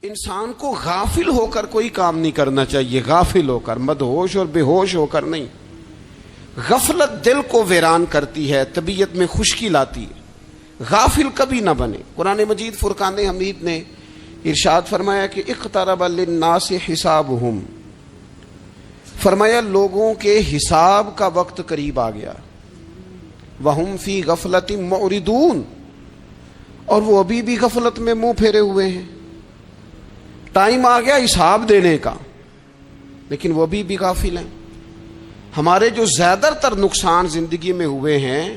انسان کو غافل ہو کر کوئی کام نہیں کرنا چاہیے، غافل ہو کر، مدہوش اور بے ہوش ہو کر نہیں۔ غفلت دل کو ویران کرتی ہے، طبیعت میں خشکی لاتی ہے۔ غافل کبھی نہ بنے۔ قرآن مجید فرقان حمید نے ارشاد فرمایا کہ اقترب للناس حسابہم، فرمایا لوگوں کے حساب کا وقت قریب آ گیا۔ وہم فی غفلت معرضون، اور وہ ابھی بھی غفلت میں منہ پھیرے ہوئے ہیں۔ ٹائم آ گیا حساب دینے کا، لیکن وہ ابھی بھی غافل ہیں۔ ہمارے جو زیادہ تر نقصان زندگی میں ہوئے ہیں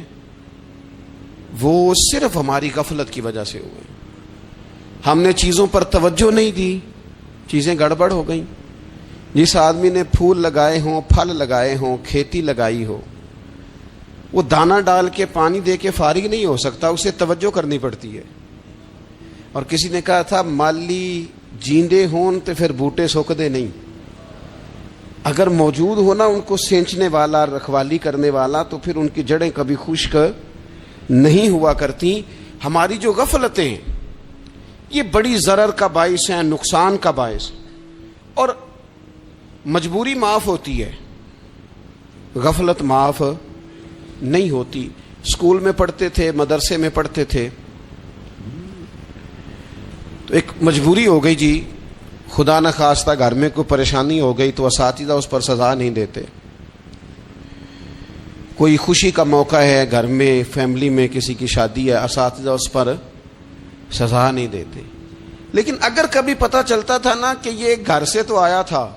وہ صرف ہماری غفلت کی وجہ سے ہوئے۔ ہم نے چیزوں پر توجہ نہیں دی، چیزیں گڑبڑ ہو گئیں۔ جس آدمی نے پھول لگائے ہوں، پھل لگائے ہوں، کھیتی لگائی ہو، وہ دانہ ڈال کے پانی دے کے فارغ نہیں ہو سکتا، اسے توجہ کرنی پڑتی ہے۔ اور کسی نے کہا تھا مالی جیندے ہون تو پھر بوٹے سوکھدے نہیں، اگر موجود ہونا ان کو سینچنے والا، رکھوالی کرنے والا، تو پھر ان کی جڑیں کبھی خشک نہیں ہوا کرتی۔ ہماری جو غفلتیں ہیں یہ بڑی ضرر کا باعث ہیں، نقصان کا باعث۔ اور مجبوری معاف ہوتی ہے، غفلت معاف نہیں ہوتی۔ اسکول میں پڑھتے تھے، مدرسے میں پڑھتے تھے، تو ایک مجبوری ہو گئی جی، خدا نہ خواستہ گھر میں کوئی پریشانی ہو گئی تو اساتذہ اس پر سزا نہیں دیتے۔ کوئی خوشی کا موقع ہے گھر میں، فیملی میں کسی کی شادی ہے، اساتذہ اس پر سزا نہیں دیتے۔ لیکن اگر کبھی پتہ چلتا تھا نا کہ یہ گھر سے تو آیا تھا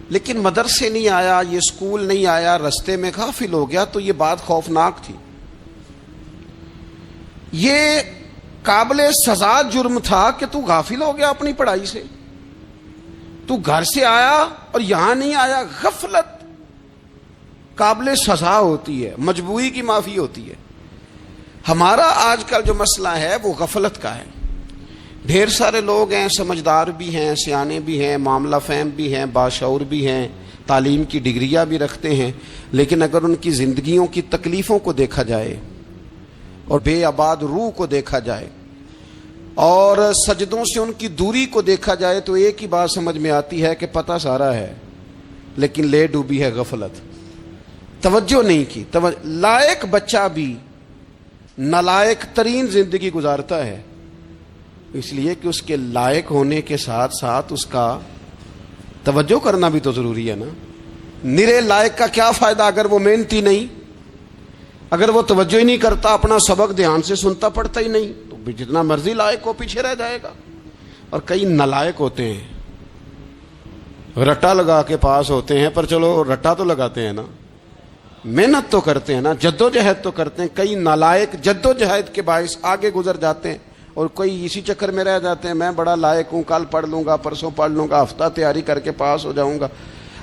لیکن مدرسے نہیں آیا، یہ اسکول نہیں آیا، رستے میں غافل ہو گیا، تو یہ بات خوفناک تھی۔ یہ قابل سزا جرم تھا کہ تو غافل ہو گیا اپنی پڑھائی سے، تو گھر سے آیا اور یہاں نہیں آیا۔ غفلت قابل سزا ہوتی ہے، مجبوری کی معافی ہوتی ہے۔ ہمارا آج کل جو مسئلہ ہے وہ غفلت کا ہے۔ ڈھیر سارے لوگ ہیں، سمجھدار بھی ہیں، سیانے بھی ہیں، معاملہ فہم بھی ہیں، باشعور بھی ہیں، تعلیم کی ڈگریاں بھی رکھتے ہیں، لیکن اگر ان کی زندگیوں کی تکلیفوں کو دیکھا جائے اور بے آباد روح کو دیکھا جائے اور سجدوں سے ان کی دوری کو دیکھا جائے تو ایک ہی بات سمجھ میں آتی ہے کہ پتہ سارا ہے لیکن لے ڈوبی ہے غفلت، توجہ نہیں کی۔ لائق بچہ بھی نالائق ترین زندگی گزارتا ہے، اس لیے کہ اس کے لائق ہونے کے ساتھ ساتھ اس کا توجہ کرنا بھی تو ضروری ہے نا۔ نرے لائق کا کیا فائدہ اگر وہ محنتی نہیں، اگر وہ توجہ ہی نہیں کرتا، اپنا سبق دھیان سے سنتا پڑھتا ہی نہیں، تو جتنا مرضی لائق ہو پیچھے رہ جائے گا۔ اور کئی نالائق ہوتے ہیں، رٹا لگا کے پاس ہوتے ہیں، پر چلو رٹا تو لگاتے ہیں نا، محنت تو کرتے ہیں نا، جدوجہد تو کرتے ہیں۔ کئی نالائق جدوجہد کے باعث آگے گزر جاتے ہیں اور کوئی اسی چکر میں رہ جاتے ہیں، میں بڑا لائق ہوں، کل پڑھ لوں گا، پرسوں پڑھ لوں گا، ہفتہ تیاری کر کے پاس ہو جاؤں گا۔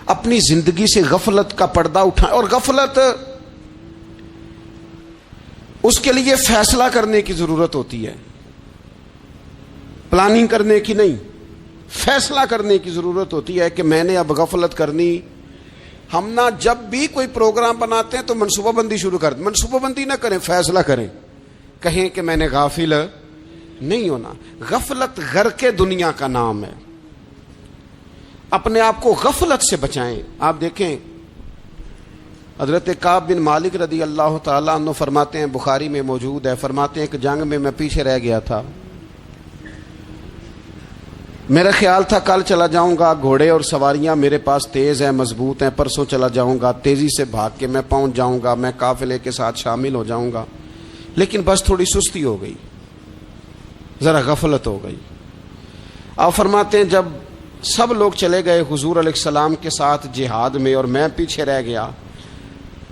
اپنی زندگی سے غفلت کا پردہ اٹھائیں۔ اور غفلت، اس کے لیے فیصلہ کرنے کی ضرورت ہوتی ہے، پلاننگ کرنے کی نہیں، فیصلہ کرنے کی ضرورت ہوتی ہے کہ میں نے اب غفلت کرنی۔ ہم نہ جب بھی کوئی پروگرام بناتے ہیں تو منصوبہ بندی شروع کر دیں، منصوبہ بندی نہ کریں، فیصلہ کریں، کہیں کہ میں نے غافل نہیں ہونا۔ غفلت غرق دنیا کا نام ہے۔ اپنے آپ کو غفلت سے بچائیں۔ آپ دیکھیں حضرت کعب بن مالک رضی اللہ تعالیٰ عنہ فرماتے ہیں، بخاری میں موجود ہے، فرماتے ہیں کہ جنگ میں پیچھے رہ گیا تھا، میرا خیال تھا کل چلا جاؤں گا، گھوڑے اور سواریاں میرے پاس تیز ہیں، مضبوط ہیں، پرسوں چلا جاؤں گا، تیزی سے بھاگ کے میں پہنچ جاؤں گا، میں قافلے کے ساتھ شامل ہو جاؤں گا، لیکن بس تھوڑی سستی ہو گئی، ذرا غفلت ہو گئی۔ آپ فرماتے ہیں جب سب لوگ چلے گئے حضور علیہ السلام کے ساتھ جہاد میں اور میں پیچھے رہ گیا،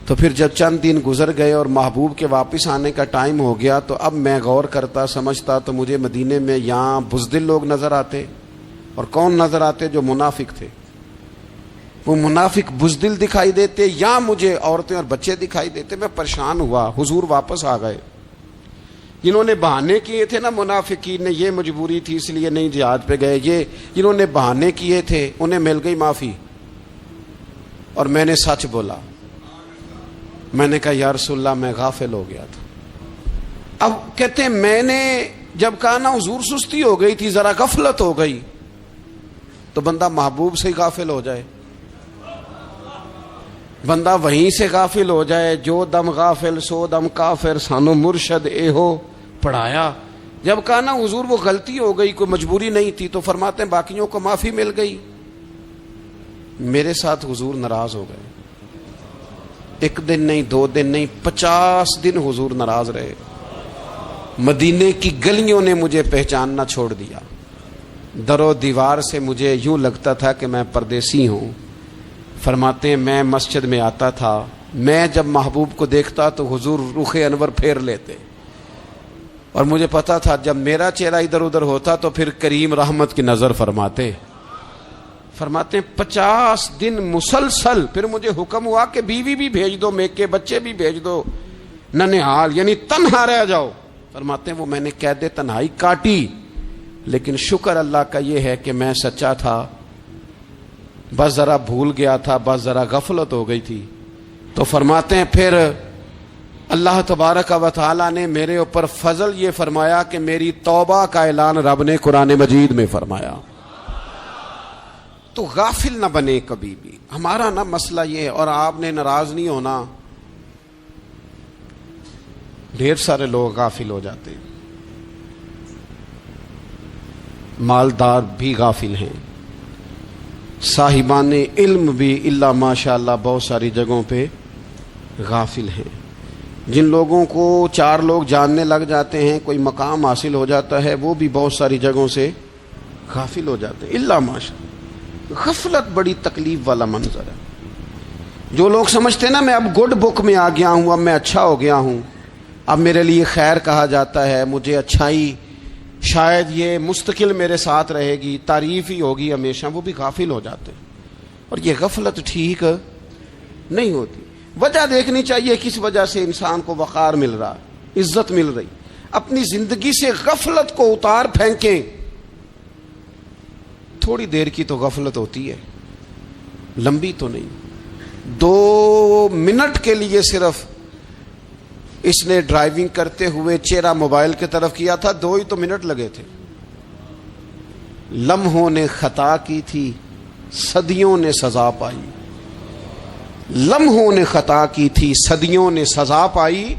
تو پھر جب چند دن گزر گئے اور محبوب کے واپس آنے کا ٹائم ہو گیا تو اب میں غور کرتا سمجھتا تو مجھے مدینے میں یہاں بزدل لوگ نظر آتے، اور کون نظر آتے؟ جو منافق تھے۔ وہ منافق بزدل دکھائی دیتے یا مجھے عورتیں اور بچے دکھائی دیتے۔ میں پریشان ہوا۔ حضور واپس آ گئے۔ جنہوں نے بہانے کیے تھے نا منافقین نے، یہ مجبوری تھی اس لیے نہیں جہاد پہ گئے، یہ جنہوں نے بہانے کیے تھے انہیں مل گئی معافی، اور میں نے سچ بولا۔ میں نے کہا یا رسول اللہ میں غافل ہو گیا تھا۔ اب کہتے ہیں میں نے جب کہا نا حضور سستی ہو گئی تھی، ذرا غفلت ہو گئی، تو بندہ محبوب سے غافل ہو جائے، بندہ وہیں سے غافل ہو جائے. جو دم غافل سو دم کافر، سانو مرشد اے ہو پڑھایا. جب کہا نا حضور وہ غلطی ہو گئی، کوئی مجبوری نہیں تھی، تو فرماتے ہیں باقیوں کو معافی مل گئی، میرے ساتھ حضور ناراض ہو گئے. ایک دن نہیں، 2 دن نہیں، 50 دن حضور ناراض رہے. مدینے کی گلیوں نے مجھے پہچاننا چھوڑ دیا، در و دیوار سے مجھے یوں لگتا تھا کہ میں پردیسی ہوں. فرماتے ہیں میں مسجد میں آتا تھا، میں جب محبوب کو دیکھتا تو حضور رخ انور پھیر لیتے، اور مجھے پتا تھا جب میرا چہرہ ادھر ادھر ہوتا تو پھر کریم رحمت کی نظر فرماتے. فرماتے ہیں 50 دن مسلسل. پھر مجھے حکم ہوا کہ بیوی بھی بھیج دو، میک کے بچے بھی بھیج دو، ننہال یعنی تنہا رہ جاؤ. فرماتے ہیں وہ میں نے قید تنہائی کاٹی، لیکن شکر اللہ کا یہ ہے کہ میں سچا تھا، بس ذرا بھول گیا تھا، بس ذرا غفلت ہو گئی تھی. تو فرماتے ہیں پھر اللہ تبارک و تعالی نے میرے اوپر فضل یہ فرمایا کہ میری توبہ کا اعلان رب نے قرآن مجید میں فرمایا. تو غافل نہ بنے کبھی بھی. ہمارا نا مسئلہ یہ ہے، اور آپ نے ناراض نہیں ہونا، ڈھیر سارے لوگ غافل ہو جاتے ہیں، مالدار بھی غافل ہیں، صاحبان علم بھی الا ماشاء اللہ بہت ساری جگہوں پہ غافل ہیں. جن لوگوں کو 4 لوگ جاننے لگ جاتے ہیں، کوئی مقام حاصل ہو جاتا ہے، وہ بھی بہت ساری جگہوں سے غافل ہو جاتے ہیں الا ماشاء اللہ. غفلت بڑی تکلیف والا منظر ہے. جو لوگ سمجھتے ہیں نا میں اب گڈ بک میں آ گیا ہوں، اب میں اچھا ہو گیا ہوں، اب میرے لیے خیر کہا جاتا ہے، مجھے اچھائی شاید یہ مستقل میرے ساتھ رہے گی، تعریف ہی ہوگی ہمیشہ، وہ بھی غافل ہو جاتے ہیں. اور یہ غفلت ٹھیک نہیں ہوتی. وجہ دیکھنی چاہیے کس وجہ سے انسان کو وقار مل رہا، عزت مل رہی. اپنی زندگی سے غفلت کو اتار پھینکیں. تھوڑی دیر کی تو غفلت ہوتی ہے، لمبی تو نہیں. 2 منٹ کے لیے صرف اس نے ڈرائیونگ کرتے ہوئے چہرہ موبائل کی طرف کیا تھا، 2 ہی تو منٹ لگے تھے. لمحوں نے خطا کی تھی، صدیوں نے سزا پائی. لمحوں نے خطا کی تھی، صدیوں نے سزا پائی.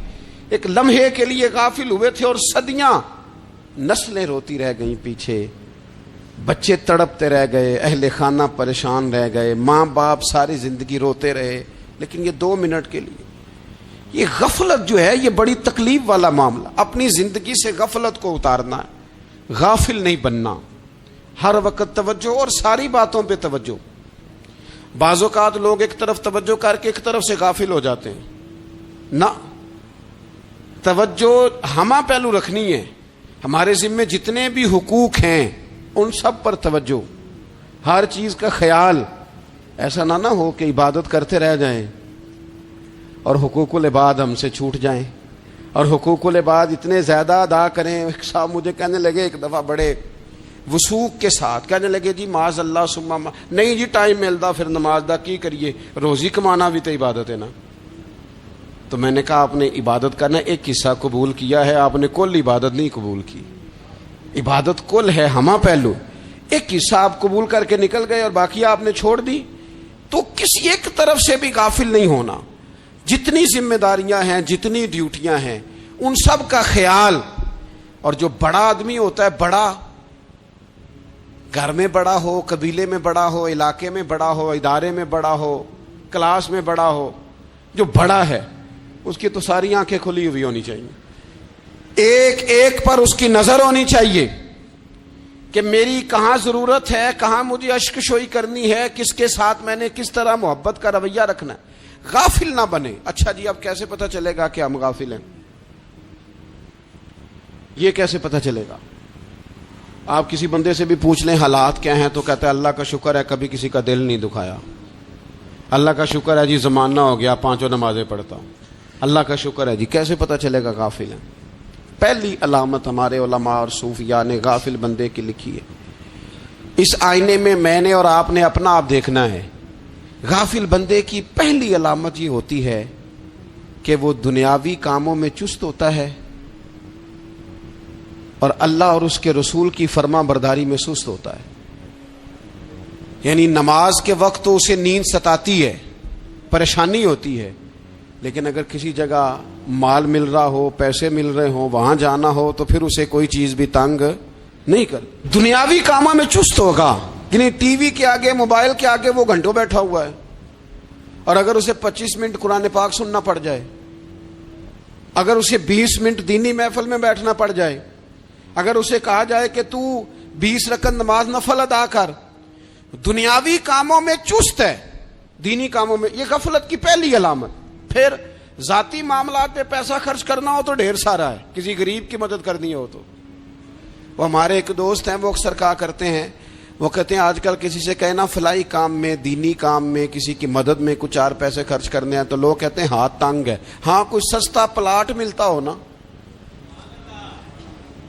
ایک لمحے کے لیے غافل ہوئے تھے اور صدیاں، نسلیں روتی رہ گئیں پیچھے، بچے تڑپتے رہ گئے، اہل خانہ پریشان رہ گئے، ماں باپ ساری زندگی روتے رہے. لیکن یہ 2 منٹ کے لیے یہ غفلت جو ہے یہ بڑی تکلیف والا معاملہ. اپنی زندگی سے غفلت کو اتارنا ہے، غافل نہیں بننا. ہر وقت توجہ اور ساری باتوں پہ توجہ. بعض اوقات لوگ ایک طرف توجہ کر کے ایک طرف سے غافل ہو جاتے ہیں. نہ، توجہ ہمہ پہلو رکھنی ہے. ہمارے ذمے جتنے بھی حقوق ہیں ان سب پر توجہ، ہر چیز کا خیال. ایسا نہ ہو کہ عبادت کرتے رہ جائیں اور حقوق العباد ہم سے چھوٹ جائیں، اور حقوق العباد اتنے زیادہ ادا کریں. صاحب مجھے کہنے لگے ایک دفعہ بڑے وثوق کے ساتھ کہنے لگے جی معاذ اللہ سما نہیں جی ٹائم ملتا پھر نماز دا کی کریے، روزی کمانا بھی تو عبادت ہے نا. تو میں نے کہا آپ نے عبادت کرنا ایک حصہ قبول کیا ہے، آپ نے کل عبادت نہیں قبول کی. عبادت کل ہے، ہمہ پہلو. ایک حصہ آپ قبول کر کے نکل گئے اور باقی آپ نے چھوڑ دی. تو کسی ایک طرف سے بھی غافل نہیں ہونا. جتنی ذمہ داریاں ہیں، جتنی ڈیوٹیاں ہیں، ان سب کا خیال. اور جو بڑا آدمی ہوتا ہے، بڑا گھر میں بڑا ہو، قبیلے میں بڑا ہو، علاقے میں بڑا ہو، ادارے میں بڑا ہو، کلاس میں بڑا ہو، جو بڑا ہے اس کی تو ساری آنکھیں کھلی ہوئی ہونی چاہیے. ایک ایک پر اس کی نظر ہونی چاہیے کہ میری کہاں ضرورت ہے، کہاں مجھے اشک شوئی کرنی ہے، کس کے ساتھ میں نے کس طرح محبت کا رویہ رکھنا ہے. غافل نہ بنے. اچھا جی اب کیسے پتہ چلے گا کہ ہم غافل ہیں؟ یہ کیسے پتہ چلے گا؟ آپ کسی بندے سے بھی پوچھ لیں حالات کیا ہیں تو کہتا ہے اللہ کا شکر ہے کبھی کسی کا دل نہیں دکھایا، اللہ کا شکر ہے جی زمانہ ہو گیا 5 نمازیں پڑھتا ہوں، اللہ کا شکر ہے جی. کیسے پتہ چلے گا غافل ہیں؟ پہلی علامت ہمارے علماء اور صوفیاء نے غافل بندے کی لکھی ہے. اس آئینے میں نے اور آپ نے اپنا آپ دیکھنا ہے. غافل بندے کی پہلی علامت یہ ہوتی ہے کہ وہ دنیاوی کاموں میں چست ہوتا ہے اور اللہ اور اس کے رسول کی فرما برداری میں سست ہوتا ہے. یعنی نماز کے وقت تو اسے نیند ستاتی ہے, پریشانی ہوتی ہے, لیکن اگر کسی جگہ مال مل رہا ہو, پیسے مل رہے ہوں, وہاں جانا ہو تو پھر اسے کوئی چیز بھی تنگ نہیں کر. دنیاوی کاموں میں چست ہوگا, یعنی ٹی وی کے آگے, موبائل کے آگے وہ گھنٹوں بیٹھا ہوا ہے, اور اگر اسے 25 منٹ قرآن پاک سننا پڑ جائے, اگر اسے 20 منٹ دینی محفل میں بیٹھنا پڑ جائے, اگر اسے کہا جائے کہ تو 20 رکعت نماز نفل ادا کر, دنیاوی کاموں میں چست ہے, دینی کاموں میں, یہ غفلت کی پہلی علامت. پھر ذاتی معاملات پہ پیسہ خرچ کرنا ہو تو ڈھیر سارا ہے, کسی غریب کی مدد کرنی ہو تو. وہ ہمارے ایک دوست ہیں, وہ اکثر کہا کرتے ہیں, وہ کہتے ہیں آج کل کسی سے کہنا فلائی کام میں, دینی کام میں, کسی کی مدد میں کچھ 4 پیسے خرچ کرنے ہیں, تو لوگ کہتے ہیں ہاتھ تنگ ہے. ہاں کوئی سستا پلاٹ ملتا ہو نا,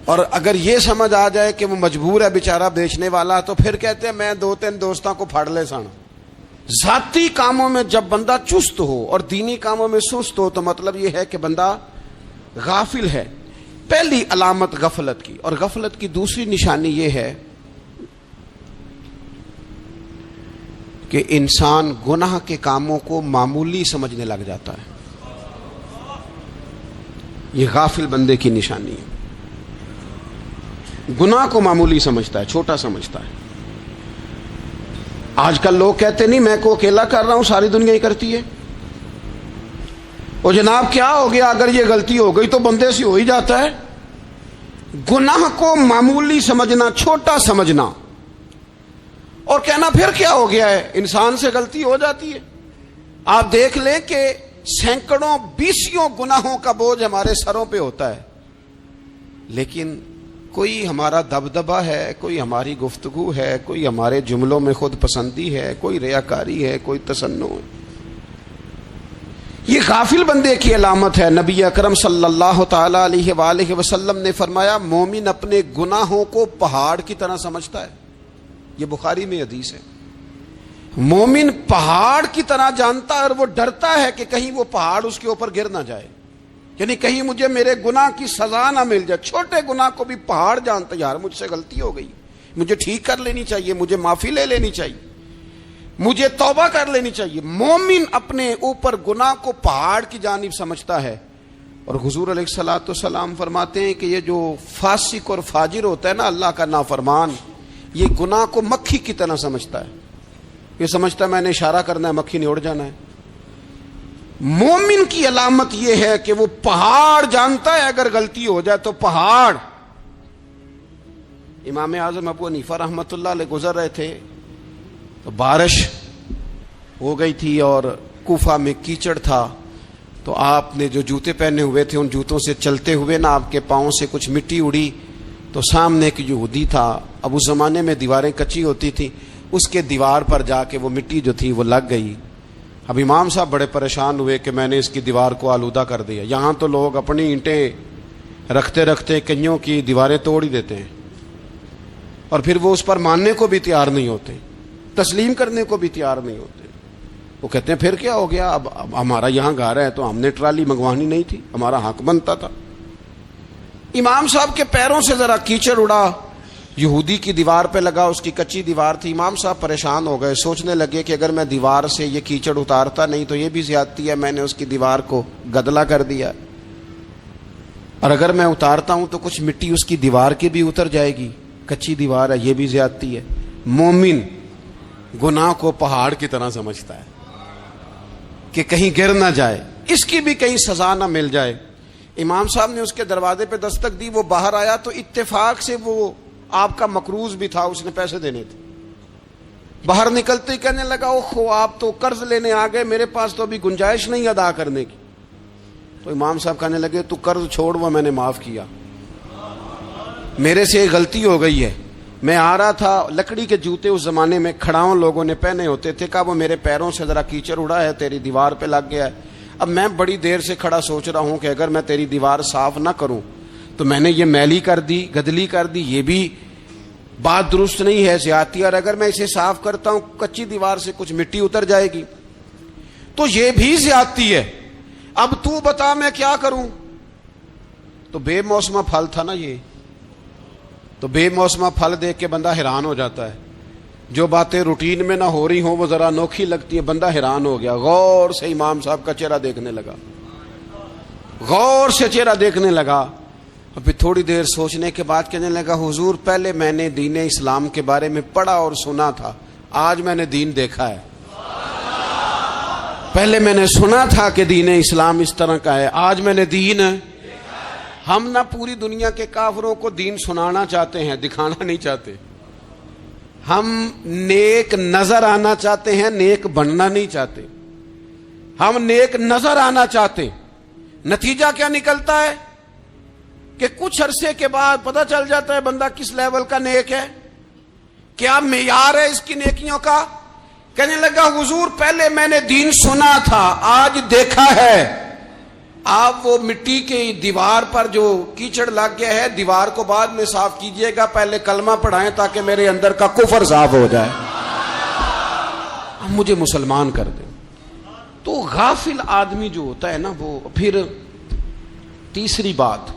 اور اگر یہ سمجھ آ جائے کہ وہ مجبور ہے بیچارہ بیچنے والا, تو پھر کہتے ہیں میں 2-3 دوستوں کو پھاڑ لے سن. ذاتی کاموں میں جب بندہ چست ہو اور دینی کاموں میں سست ہو تو مطلب یہ ہے کہ بندہ غافل ہے. پہلی علامت غفلت کی. اور غفلت کی دوسری نشانی یہ ہے کہ انسان گناہ کے کاموں کو معمولی سمجھنے لگ جاتا ہے. یہ غافل بندے کی نشانی ہے. گناہ کو معمولی سمجھتا ہے, چھوٹا سمجھتا ہے. آج کل لوگ کہتے نہیں میں کو اکیلا کر رہا ہوں, ساری دنیا ہی کرتی ہے. وہ جناب کیا ہو گیا, اگر یہ غلطی ہو گئی تو بندے سے ہو ہی جاتا ہے. گناہ کو معمولی سمجھنا, چھوٹا سمجھنا, اور کہنا پھر کیا ہو گیا ہے, انسان سے غلطی ہو جاتی ہے. آپ دیکھ لیں کہ سینکڑوں بیسیوں گناہوں کا بوجھ ہمارے سروں پہ ہوتا ہے, لیکن کوئی ہمارا دبدبہ ہے, کوئی ہماری گفتگو ہے, کوئی ہمارے جملوں میں خود پسندی ہے, کوئی ریاکاری ہے, کوئی تصنع ہے. یہ غافل بندے کی علامت ہے. نبی اکرم صلی اللہ تعالی علیہ وآلہ وسلم نے فرمایا مومن اپنے گناہوں کو پہاڑ کی طرح سمجھتا ہے. یہ بخاری میں حدیث ہے. مومن پہاڑ کی طرح جانتا ہے, اور وہ ڈرتا ہے کہ کہیں وہ پہاڑ اس کے اوپر گر نہ جائے, یعنی کہیں مجھے میرے گناہ کی سزا نہ مل جائے. چھوٹے گناہ کو بھی پہاڑ جانتا, یار مجھ سے غلطی ہو گئی, مجھے ٹھیک کر لینی چاہیے, مجھے معافی لے لینی چاہیے, مجھے توبہ کر لینی چاہیے. مومن اپنے اوپر گناہ کو پہاڑ کی جانب سمجھتا ہے. اور حضور علیہ الصلوۃ والسلام فرماتے ہیں کہ یہ جو فاسق اور فاجر ہوتا ہے نا, اللہ کا نافرمان, یہ گناہ کو مکھی کی طرح سمجھتا ہے. یہ سمجھتا ہے میں نے اشارہ کرنا ہے, مکھی نے اڑ جانا ہے. مومن کی علامت یہ ہے کہ وہ پہاڑ جانتا ہے, اگر غلطی ہو جائے تو پہاڑ. امام اعظم ابو حنیفہ رحمۃ اللہ علیہ گزر رہے تھے تو بارش ہو گئی تھی اور کوفہ میں کیچڑ تھا, تو آپ نے جو جوتے پہنے ہوئے تھے ان جوتوں سے چلتے ہوئے نا آپ کے پاؤں سے کچھ مٹی اڑی, تو سامنے ایک یہودی تھا, اب اس زمانے میں دیواریں کچی ہوتی تھیں, اس کے دیوار پر جا کے وہ مٹی جو تھی وہ لگ گئی. اب امام صاحب بڑے پریشان ہوئے کہ میں نے اس کی دیوار کو آلودہ کر دیا. یہاں تو لوگ اپنی اینٹیں رکھتے رکھتے کئیوں کی دیواریں توڑ ہی دیتے ہیں, اور پھر وہ اس پر ماننے کو بھی تیار نہیں ہوتے, تسلیم کرنے کو بھی تیار نہیں ہوتے. وہ کہتے ہیں پھر کیا ہو گیا, اب ہمارا یہاں گھر ہے تو ہم نے ٹرالی منگوانی نہیں تھی, ہمارا حق بنتا تھا. امام صاحب کے پیروں سے ذرا کیچڑ اڑا, یہودی کی دیوار پہ لگا, اس کی کچی دیوار تھی. امام صاحب پریشان ہو گئے, سوچنے لگے کہ اگر میں دیوار سے یہ کیچڑ اتارتا نہیں تو یہ بھی زیادتی ہے, میں نے اس کی دیوار کو گدلا کر دیا, اور اگر میں اتارتا ہوں تو کچھ مٹی اس کی دیوار کی بھی اتر جائے گی, کچی دیوار ہے, یہ بھی زیادتی ہے. مومن گناہ کو پہاڑ کی طرح سمجھتا ہے کہ کہیں گر نہ جائے, اس کی بھی کہیں سزا نہ مل جائے. امام صاحب نے اس کے دروازے پہ دستک دی, وہ باہر آیا تو اتفاق سے وہ آپ کا مقروض بھی تھا, اس نے پیسے دینے تھے. باہر نکلتے ہی کہنے لگا اوہو آپ تو قرض لینے آ گئے, میرے پاس تو ابھی گنجائش نہیں ادا کرنے کی. تو امام صاحب کہنے لگے تو قرض چھوڑ, وہ میں نے معاف کیا, میرے سے غلطی ہو گئی ہے. میں آ رہا تھا, لکڑی کے جوتے اس زمانے میں کھڑاؤں لوگوں نے پہنے ہوتے تھے, کہا وہ میرے پیروں سے ذرا کیچڑ اڑا ہے, تیری دیوار پہ لگ گیا ہے. اب میں بڑی دیر سے کھڑا سوچ رہا ہوں کہ اگر میں تیری دیوار صاف نہ کروں تو میں نے یہ میلی کر دی, گدلی کر دی, یہ بھی بات درست نہیں ہے, زیادتی. اور اگر میں اسے صاف کرتا ہوں کچی دیوار سے کچھ مٹی اتر جائے گی تو یہ بھی زیادتی ہے. اب تو بتا میں کیا کروں. تو بے موسمہ پھل تھا نا یہ, تو بے موسمہ پھل دیکھ کے بندہ حیران ہو جاتا ہے. جو باتیں روٹین میں نہ ہو رہی ہوں وہ ذرا انوکھی لگتی ہیں, بندہ حیران ہو گیا. غور سے امام صاحب کا چہرہ دیکھنے لگا, غور سے چہرہ دیکھنے لگا. اور پھر تھوڑی دیر سوچنے کے بعد کہنے لگا, حضور پہلے میں نے دین اسلام کے بارے میں پڑھا اور سنا تھا, آج میں نے دین دیکھا ہے. پہلے میں نے سنا تھا کہ دین اسلام اس طرح کا ہے, آج میں نے دین. ہم نہ پوری دنیا کے کافروں کو دین سنانا چاہتے ہیں, دکھانا نہیں چاہتے. ہم نیک نظر آنا چاہتے ہیں, نیک بننا نہیں چاہتے. ہم نیک نظر آنا چاہتے. نتیجہ کیا نکلتا ہے کہ کچھ عرصے کے بعد پتہ چل جاتا ہے بندہ کس لیول کا نیک ہے, کیا معیار ہے اس کی نیکیوں کا. کہنے لگا, حضور پہلے میں نے دین سنا تھا, آج دیکھا ہے. آپ وہ مٹی کی دیوار پر جو کیچڑ لگ گیا ہے, دیوار کو بعد میں صاف کیجئے گا, پہلے کلمہ پڑھائیں تاکہ میرے اندر کا کفر صاف ہو جائے, مجھے مسلمان کر دیں. تو غافل آدمی جو ہوتا ہے نا, وہ پھر تیسری بات,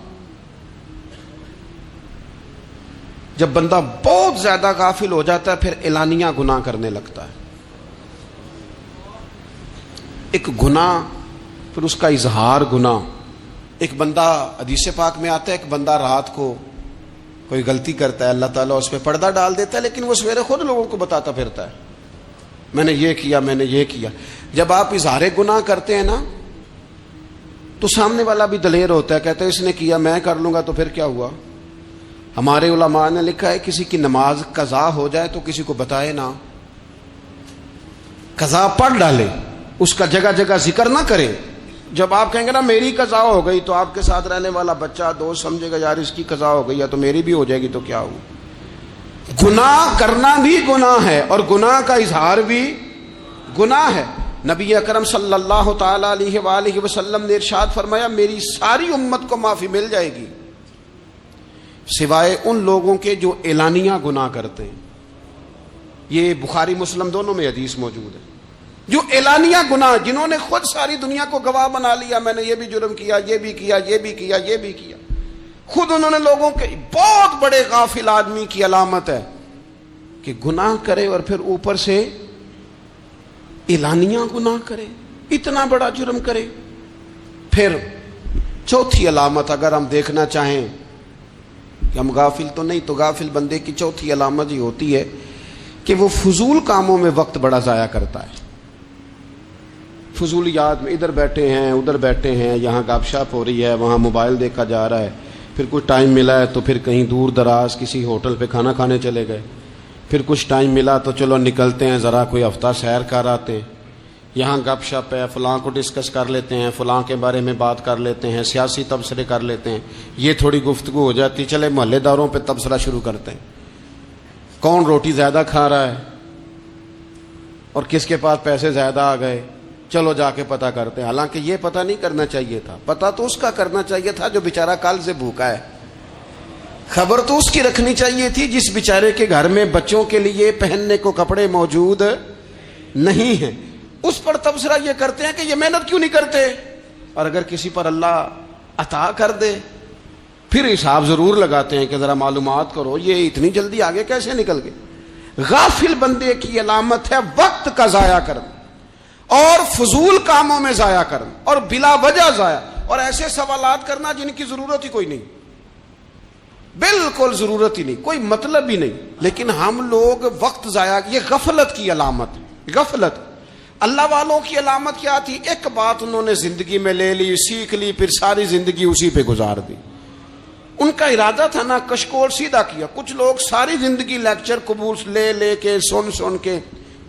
جب بندہ بہت زیادہ غافل ہو جاتا ہے پھر اعلانیہ گناہ کرنے لگتا ہے. ایک گناہ, پھر اس کا اظہار گناہ. ایک بندہ, حدیث پاک میں آتا ہے, ایک بندہ رات کو کوئی غلطی کرتا ہے, اللہ تعالیٰ اس پہ پردہ ڈال دیتا ہے, لیکن وہ سویرے خود لوگوں کو بتاتا پھرتا ہے, میں نے یہ کیا, میں نے یہ کیا. جب آپ اظہار گناہ کرتے ہیں نا, تو سامنے والا بھی دلیر ہوتا ہے, کہتا ہے اس نے کیا, میں کر لوں گا تو پھر کیا ہوا. ہمارے علماء نے لکھا ہے, کسی کی نماز قضا ہو جائے تو کسی کو بتائے نہ, قضا پڑھ ڈالے, اس کا جگہ جگہ ذکر نہ کرے. جب آپ کہیں گے نا میری قضا ہو گئی, تو آپ کے ساتھ رہنے والا بچہ دوست سمجھے گا یار اس کی قضا ہو گئی ہے تو میری بھی ہو جائے گی, تو کیا ہو. گناہ کرنا بھی گناہ ہے اور گناہ کا اظہار بھی گناہ ہے. نبی اکرم صلی اللہ تعالی علیہ وآلہ وسلم نے ارشاد فرمایا, میری ساری امت کو معافی مل جائے گی سوائے ان لوگوں کے جو اعلانیہ گناہ کرتے ہیں. یہ بخاری مسلم دونوں میں حدیث موجود ہے. جو اعلانیہ گناہ, جنہوں نے خود ساری دنیا کو گواہ بنا لیا, میں نے یہ بھی جرم کیا, یہ بھی کیا, یہ بھی کیا, یہ بھی کیا, خود انہوں نے لوگوں کے. بہت بڑے غافل آدمی کی علامت ہے کہ گناہ کرے اور پھر اوپر سے اعلانیہ گناہ کرے, اتنا بڑا جرم کرے. پھر چوتھی علامت اگر ہم دیکھنا چاہیں کہ ہم غافل تو نہیں, تو غافل بندے کی چوتھی علامت یہ ہوتی ہے کہ وہ فضول کاموں میں وقت بڑا ضائع کرتا ہے. فضولیات میں ادھر بیٹھے ہیں, ادھر بیٹھے ہیں, یہاں گپ شپ ہو رہی ہے, وہاں موبائل دیکھا جا رہا ہے, پھر کچھ ٹائم ملا ہے تو پھر کہیں دور دراز کسی ہوٹل پہ کھانا کھانے چلے گئے, پھر کچھ ٹائم ملا تو چلو نکلتے ہیں ذرا کوئی ہفتہ سیر کر آتے ہیں, یہاں گپ شپ ہے, فلاں کو ڈسکس کر لیتے ہیں, فلاں کے بارے میں بات کر لیتے ہیں, سیاسی تبصرے کر لیتے ہیں, یہ تھوڑی گفتگو ہو جاتی, چلے محلے داروں پہ تبصرہ شروع کرتے ہیں, کون روٹی زیادہ کھا رہا ہے اور کس کے پاس پیسے زیادہ آ گئے, چلو جا کے پتہ کرتے ہیں. حالانکہ یہ پتہ نہیں کرنا چاہیے تھا, پتہ تو اس کا کرنا چاہیے تھا جو بیچارہ کل سے بھوکا ہے. خبر تو اس کی رکھنی چاہیے تھی جس بیچارے کے گھر میں بچوں کے لیے پہننے کو کپڑے موجود نہیں ہیں. اس پر تبصرہ یہ کرتے ہیں کہ یہ محنت کیوں نہیں کرتے, اور اگر کسی پر اللہ عطا کر دے پھر حساب ضرور لگاتے ہیں کہ ذرا معلومات کرو یہ اتنی جلدی آگے کیسے نکل گئے. غافل بندے کی علامت ہے وقت کا ضائع کرنا اور فضول کاموں میں ضائع کرنا اور بلا وجہ ضائع, اور ایسے سوالات کرنا جن کی ضرورت ہی کوئی نہیں, بالکل ضرورت ہی نہیں, کوئی مطلب ہی نہیں. لیکن ہم لوگ وقت ضائع, یہ غفلت کی علامت. غفلت. اللہ والوں کی علامت کیا تھی, ایک بات انہوں نے زندگی میں لے لی, سیکھ لی, پھر ساری زندگی اسی پہ گزار دی. ان کا ارادہ تھا نا کشکول سیدھا کیا. کچھ لوگ ساری زندگی لیکچر قبول لے کے سن کے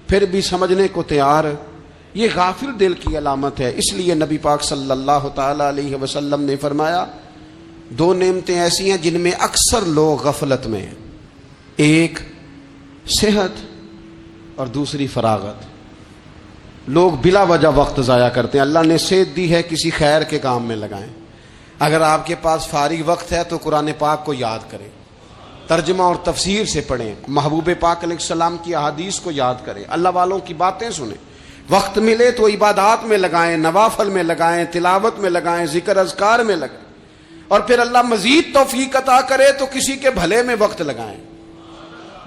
پھر بھی سمجھنے کو تیار. یہ غافل دل کی علامت ہے. اس لیے نبی پاک صلی اللہ تعالی علیہ وسلم نے فرمایا, دو نعمتیں ایسی ہیں جن میں اکثر لوگ غفلت میں ہیں, ایک صحت اور دوسری فراغت. لوگ بلا وجہ وقت ضائع کرتے ہیں. اللہ نے صحت دی ہے, کسی خیر کے کام میں لگائیں. اگر آپ کے پاس فارغ وقت ہے تو قرآن پاک کو یاد کریں, ترجمہ اور تفسیر سے پڑھیں, محبوب پاک علیہ السلام کی احادیث کو یاد کریں, اللہ والوں کی باتیں سنیں. وقت ملے تو عبادات میں لگائیں, نوافل میں لگائیں, تلاوت میں لگائیں, ذکر اذکار میں لگائیں. اور پھر اللہ مزید توفیق عطا کرے تو کسی کے بھلے میں وقت لگائیں،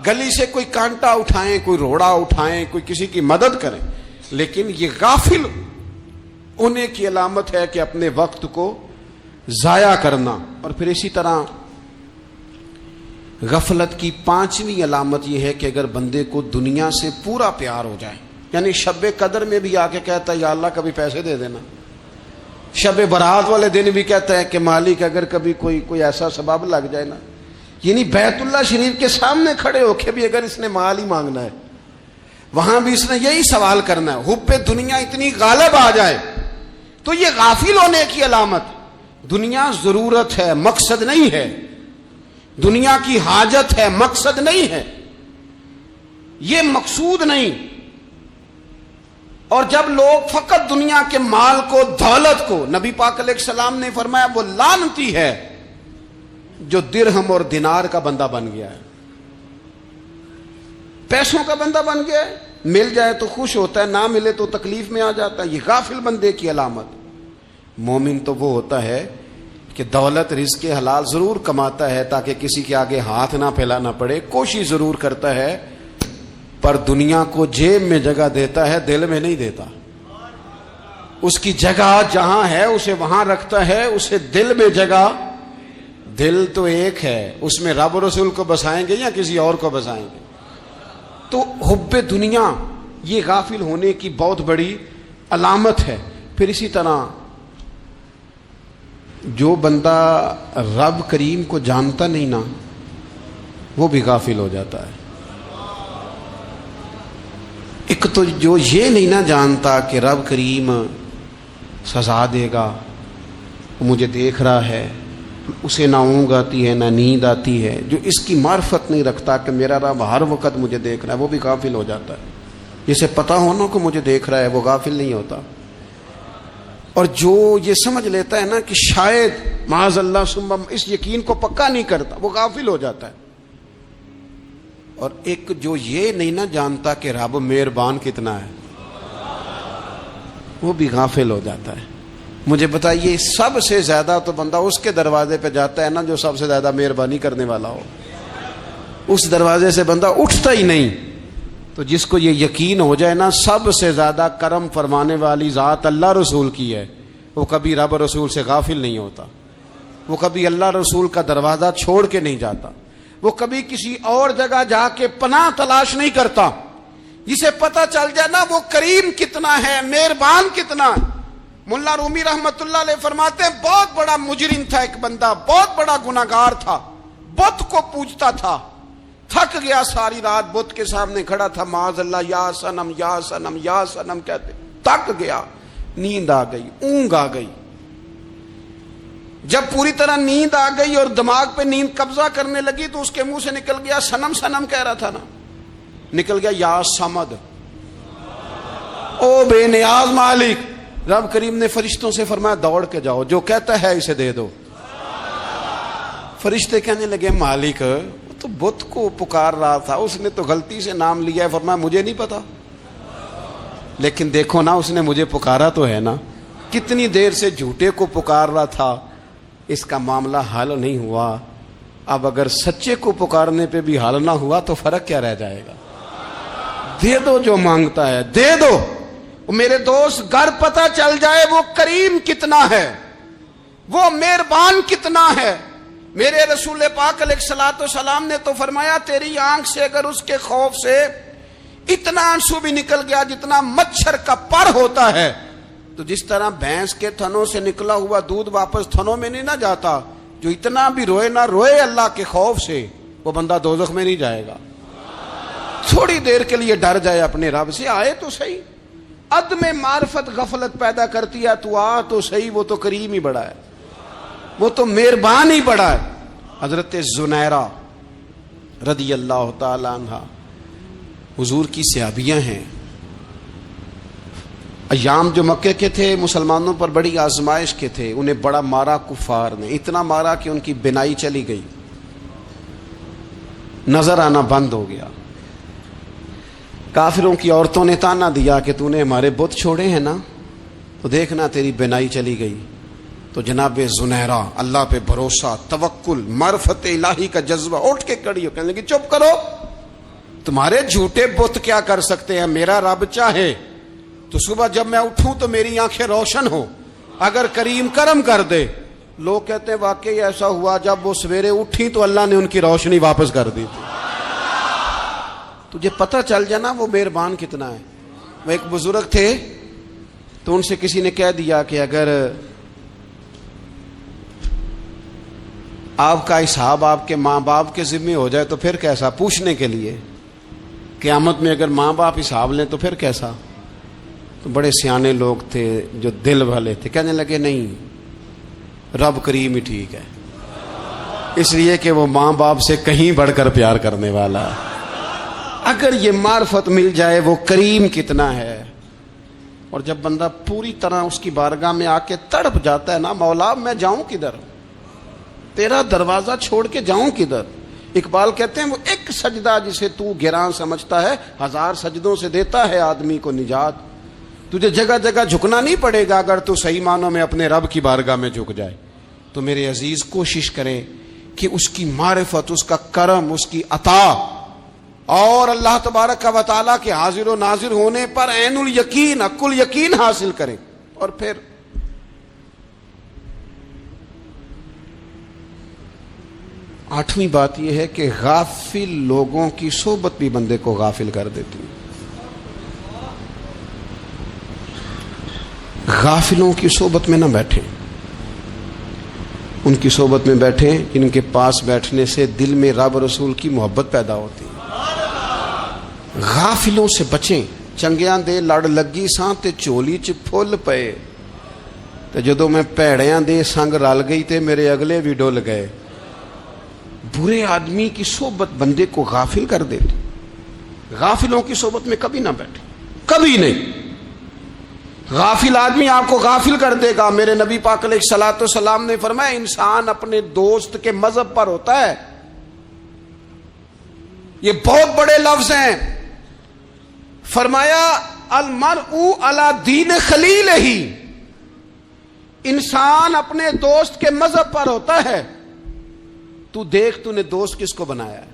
گلی سے کوئی کانٹا اٹھائیں، کوئی روڑا اٹھائیں، کوئی کسی کی مدد کریں، لیکن یہ غافل ہونے کی علامت ہے کہ اپنے وقت کو ضائع کرنا۔ اور پھر اسی طرح غفلت کی 5ویں علامت یہ ہے کہ اگر بندے کو دنیا سے پورا پیار ہو جائے، یعنی شب قدر میں بھی آ کے کہتا ہے یا اللہ کبھی پیسے دے دینا، شب برات والے دن بھی کہتا ہے کہ مالک اگر کبھی کوئی ایسا سبب لگ جائے نا، یعنی بیت اللہ شریف کے سامنے کھڑے ہو کے بھی اگر اس نے مال ہی مانگنا ہے، وہاں بھی اس نے یہی سوال کرنا ہے، حب دنیا اتنی غالب آ جائے تو یہ غافل ہونے کی علامت۔ دنیا ضرورت ہے، مقصد نہیں ہے، دنیا کی حاجت ہے، مقصد نہیں ہے، یہ مقصود نہیں۔ اور جب لوگ فقط دنیا کے مال کو، دولت کو، نبی پاک علیہ السلام نے فرمایا وہ لعنتی ہے جو درہم اور دینار کا بندہ بن گیا ہے، پیسوں کا بندہ بن گیا ہے، مل جائے تو خوش ہوتا ہے، نہ ملے تو تکلیف میں آ جاتا ہے۔ یہ غافل بندے کی علامت۔ مومن تو وہ ہوتا ہے کہ دولت رزق حلال ضرور کماتا ہے تاکہ کسی کے آگے ہاتھ نہ پھیلانا پڑے، کوشش ضرور کرتا ہے، پر دنیا کو جیب میں جگہ دیتا ہے، دل میں نہیں دیتا۔ اس کی جگہ جہاں ہے اسے وہاں رکھتا ہے، اسے دل میں جگہ، دل تو ایک ہے، اس میں رب رسول کو بسائیں گے یا کسی اور کو بسائیں گے؟ تو حب دنیا یہ غافل ہونے کی بہت بڑی علامت ہے۔ پھر اسی طرح جو بندہ رب کریم کو جانتا نہیں نا، وہ بھی غافل ہو جاتا ہے۔ ایک تو جو یہ نہیں نہ جانتا کہ رب کریم سزا دے گا، وہ مجھے دیکھ رہا ہے، اسے نہ اونگ آتی ہے نہ نیند آتی ہے، جو اس کی معرفت نہیں رکھتا کہ میرا رب ہر وقت مجھے دیکھ رہا ہے، وہ بھی غافل ہو جاتا ہے۔ جسے پتہ ہونا کہ مجھے دیکھ رہا ہے وہ غافل نہیں ہوتا۔ اور جو یہ سمجھ لیتا ہے نا کہ شاید معاذ اللہ ثم، اس یقین کو پکا نہیں کرتا، وہ غافل ہو جاتا ہے۔ اور ایک جو یہ نہیں نہ جانتا کہ رب مہربان کتنا ہے، وہ بھی غافل ہو جاتا ہے۔ مجھے بتائیے سب سے زیادہ تو بندہ اس کے دروازے پہ جاتا ہے نا جو سب سے زیادہ مہربانی کرنے والا ہو، اس دروازے سے بندہ اٹھتا ہی نہیں۔ تو جس کو یہ یقین ہو جائے نا سب سے زیادہ کرم فرمانے والی ذات اللہ رسول کی ہے، وہ کبھی رب رسول سے غافل نہیں ہوتا، وہ کبھی اللہ رسول کا دروازہ چھوڑ کے نہیں جاتا، وہ کبھی کسی اور جگہ جا کے پناہ تلاش نہیں کرتا۔ جسے پتہ چل جائے نا وہ کریم کتنا ہے، مہربان کتنا ہے۔ ملا رومی رحمت اللہ علیہ فرماتے ہیں بہت بڑا مجرم تھا ایک بندہ، بہت بڑا گناہگار تھا، بت کو پوجتا تھا، تھک گیا، ساری رات بت کے سامنے کھڑا تھا، معاذ اللہ یا صنم یا صنم یا صنم کہتے، تھک گیا، نیند آ گئی، اونگ آ گئی۔ جب پوری طرح نیند آ گئی اور دماغ پہ نیند قبضہ کرنے لگی تو اس کے منہ سے نکل گیا، صنم صنم کہہ رہا تھا نا، نکل گیا یا صمد، او بے نیاز مالک۔ رب کریم نے فرشتوں سے فرمایا دوڑ کے جاؤ، جو کہتا ہے اسے دے دو۔ فرشتے کہنے لگے مالک تو بت کو پکار رہا تھا، اس نے تو غلطی سے نام لیا ہے۔ فرمایا مجھے نہیں پتا، لیکن دیکھو نا اس نے مجھے پکارا تو ہے نا، کتنی دیر سے جھوٹے کو پکار رہا تھا، اس کا معاملہ حل نہیں ہوا، اب اگر سچے کو پکارنے پہ بھی حل نہ ہوا تو فرق کیا رہ جائے گا؟ دے دو جو مانگتا ہے، دے دو۔ میرے دوست گر پتہ چل جائے وہ کریم کتنا ہے، وہ مہربان کتنا ہے۔ میرے رسول پاک علیہ الصلوۃ والسلام نے تو فرمایا تیری آنکھ سے اگر اس کے خوف سے اتنا آنسو بھی نکل گیا جتنا مچھر کا پر ہوتا ہے، تو جس طرح بھینس کے تھنوں سے نکلا ہوا دودھ واپس تھنوں میں نہیں نہ جاتا، جو اتنا بھی روئے نہ روئے اللہ کے خوف سے، وہ بندہ دوزخ میں نہیں جائے گا۔ تھوڑی دیر کے لیے ڈر جائے اپنے رب سے، آئے تو صحیح۔ عدم معرفت غفلت پیدا کرتی ہے، تو آ تو صحیح، وہ تو کریم ہی بڑا ہے، وہ تو مہربان ہی بڑا ہے۔ حضرت زنیرہ رضی اللہ تعالی عنہ حضور کی صحابیاں ہیں۔ ایام جو مکے کے تھے مسلمانوں پر بڑی آزمائش کے تھے، انہیں بڑا مارا کفار نے، اتنا مارا کہ ان کی بینائی چلی گئی، نظر آنا بند ہو گیا۔ کافروں کی عورتوں نے تانا دیا کہ تو نے ہمارے بت چھوڑے ہیں نا، تو دیکھنا تیری بینائی چلی گئی۔ تو جناب زنیرہ اللہ پہ بھروسہ، توکل، معرفت الہی کا جذبہ، اٹھ کے کھڑی ہو کہنے لگی چپ کرو، تمہارے جھوٹے بت کیا کر سکتے ہیں، میرا رب چاہے تو صبح جب میں اٹھوں تو میری آنکھیں روشن ہو، اگر کریم کرم کر دے۔ لوگ کہتے ہیں واقعی ایسا ہوا، جب وہ سویرے اٹھی تو اللہ نے ان کی روشنی واپس کر دی تھی۔ تجھے پتہ چل جانا وہ مہربان کتنا ہے۔ وہ ایک بزرگ تھے تو ان سے کسی نے کہہ دیا کہ اگر آپ کا حساب آپ کے ماں باپ کے ذمہ ہو جائے تو پھر کیسا، پوچھنے کے لیے قیامت میں اگر ماں باپ حساب لیں تو پھر کیسا۔ تو بڑے سیانے لوگ تھے جو دل والے تھے، کہنے لگے نہیں، رب کریم ہی ٹھیک ہے، اس لیے کہ وہ ماں باپ سے کہیں بڑھ کر پیار کرنے والا ہے۔ اگر یہ معرفت مل جائے وہ کریم کتنا ہے۔ اور جب بندہ پوری طرح اس کی بارگاہ میں آ کے تڑپ جاتا ہے نا، مولا میں جاؤں کدھر، تیرا دروازہ چھوڑ کے جاؤں کدھر۔ اقبال کہتے ہیں وہ ایک سجدہ جسے تو گراں سمجھتا ہے، 1000 سجدوں سے دیتا ہے آدمی کو نجات۔ تجھے جگہ جگہ جھکنا نہیں پڑے گا اگر تو صحیح معنوں میں اپنے رب کی بارگاہ میں جھک جائے۔ تو میرے عزیز کوشش کریں کہ اس کی معرفت، اس کا کرم، اس کی عطا اور اللہ تبارک و تعالیٰ کے حاضر و ناظر ہونے پر عین الیقین، حق الیقین حاصل کریں۔ اور پھر 8ویں بات یہ ہے کہ غافل لوگوں کی صحبت بھی بندے کو غافل کر دیتی ہے۔ غافلوں کی صحبت میں نہ بیٹھیں، ان کی صحبت میں بیٹھیں جن کے پاس بیٹھنے سے دل میں رب رسول کی محبت پیدا ہوتی ہے۔ غافلوں سے بچیں۔ چنگیاں دے لڑ لگی ساں تے چولی چ پھل پئے، تے جدوں میں پیڑیاں دے سنگ رل گئی تے میرے اگلے بھی ڈول گئے۔ برے آدمی کی صحبت بندے کو غافل کر دیتی۔ غافلوں کی صحبت میں کبھی نہ بیٹھے، کبھی نہیں۔ غافل آدمی آپ کو غافل کر دے گا۔ میرے نبی پاک علیہ الصلوۃ والسلام نے فرمایا انسان اپنے دوست کے مذہب پر ہوتا ہے۔ یہ بہت بڑے لفظ ہیں۔ فرمایا المرء علی دین خلیلہ، انسان اپنے دوست کے مذہب پر ہوتا ہے۔ تو دیکھ تو نے دوست کس کو بنایا ہے،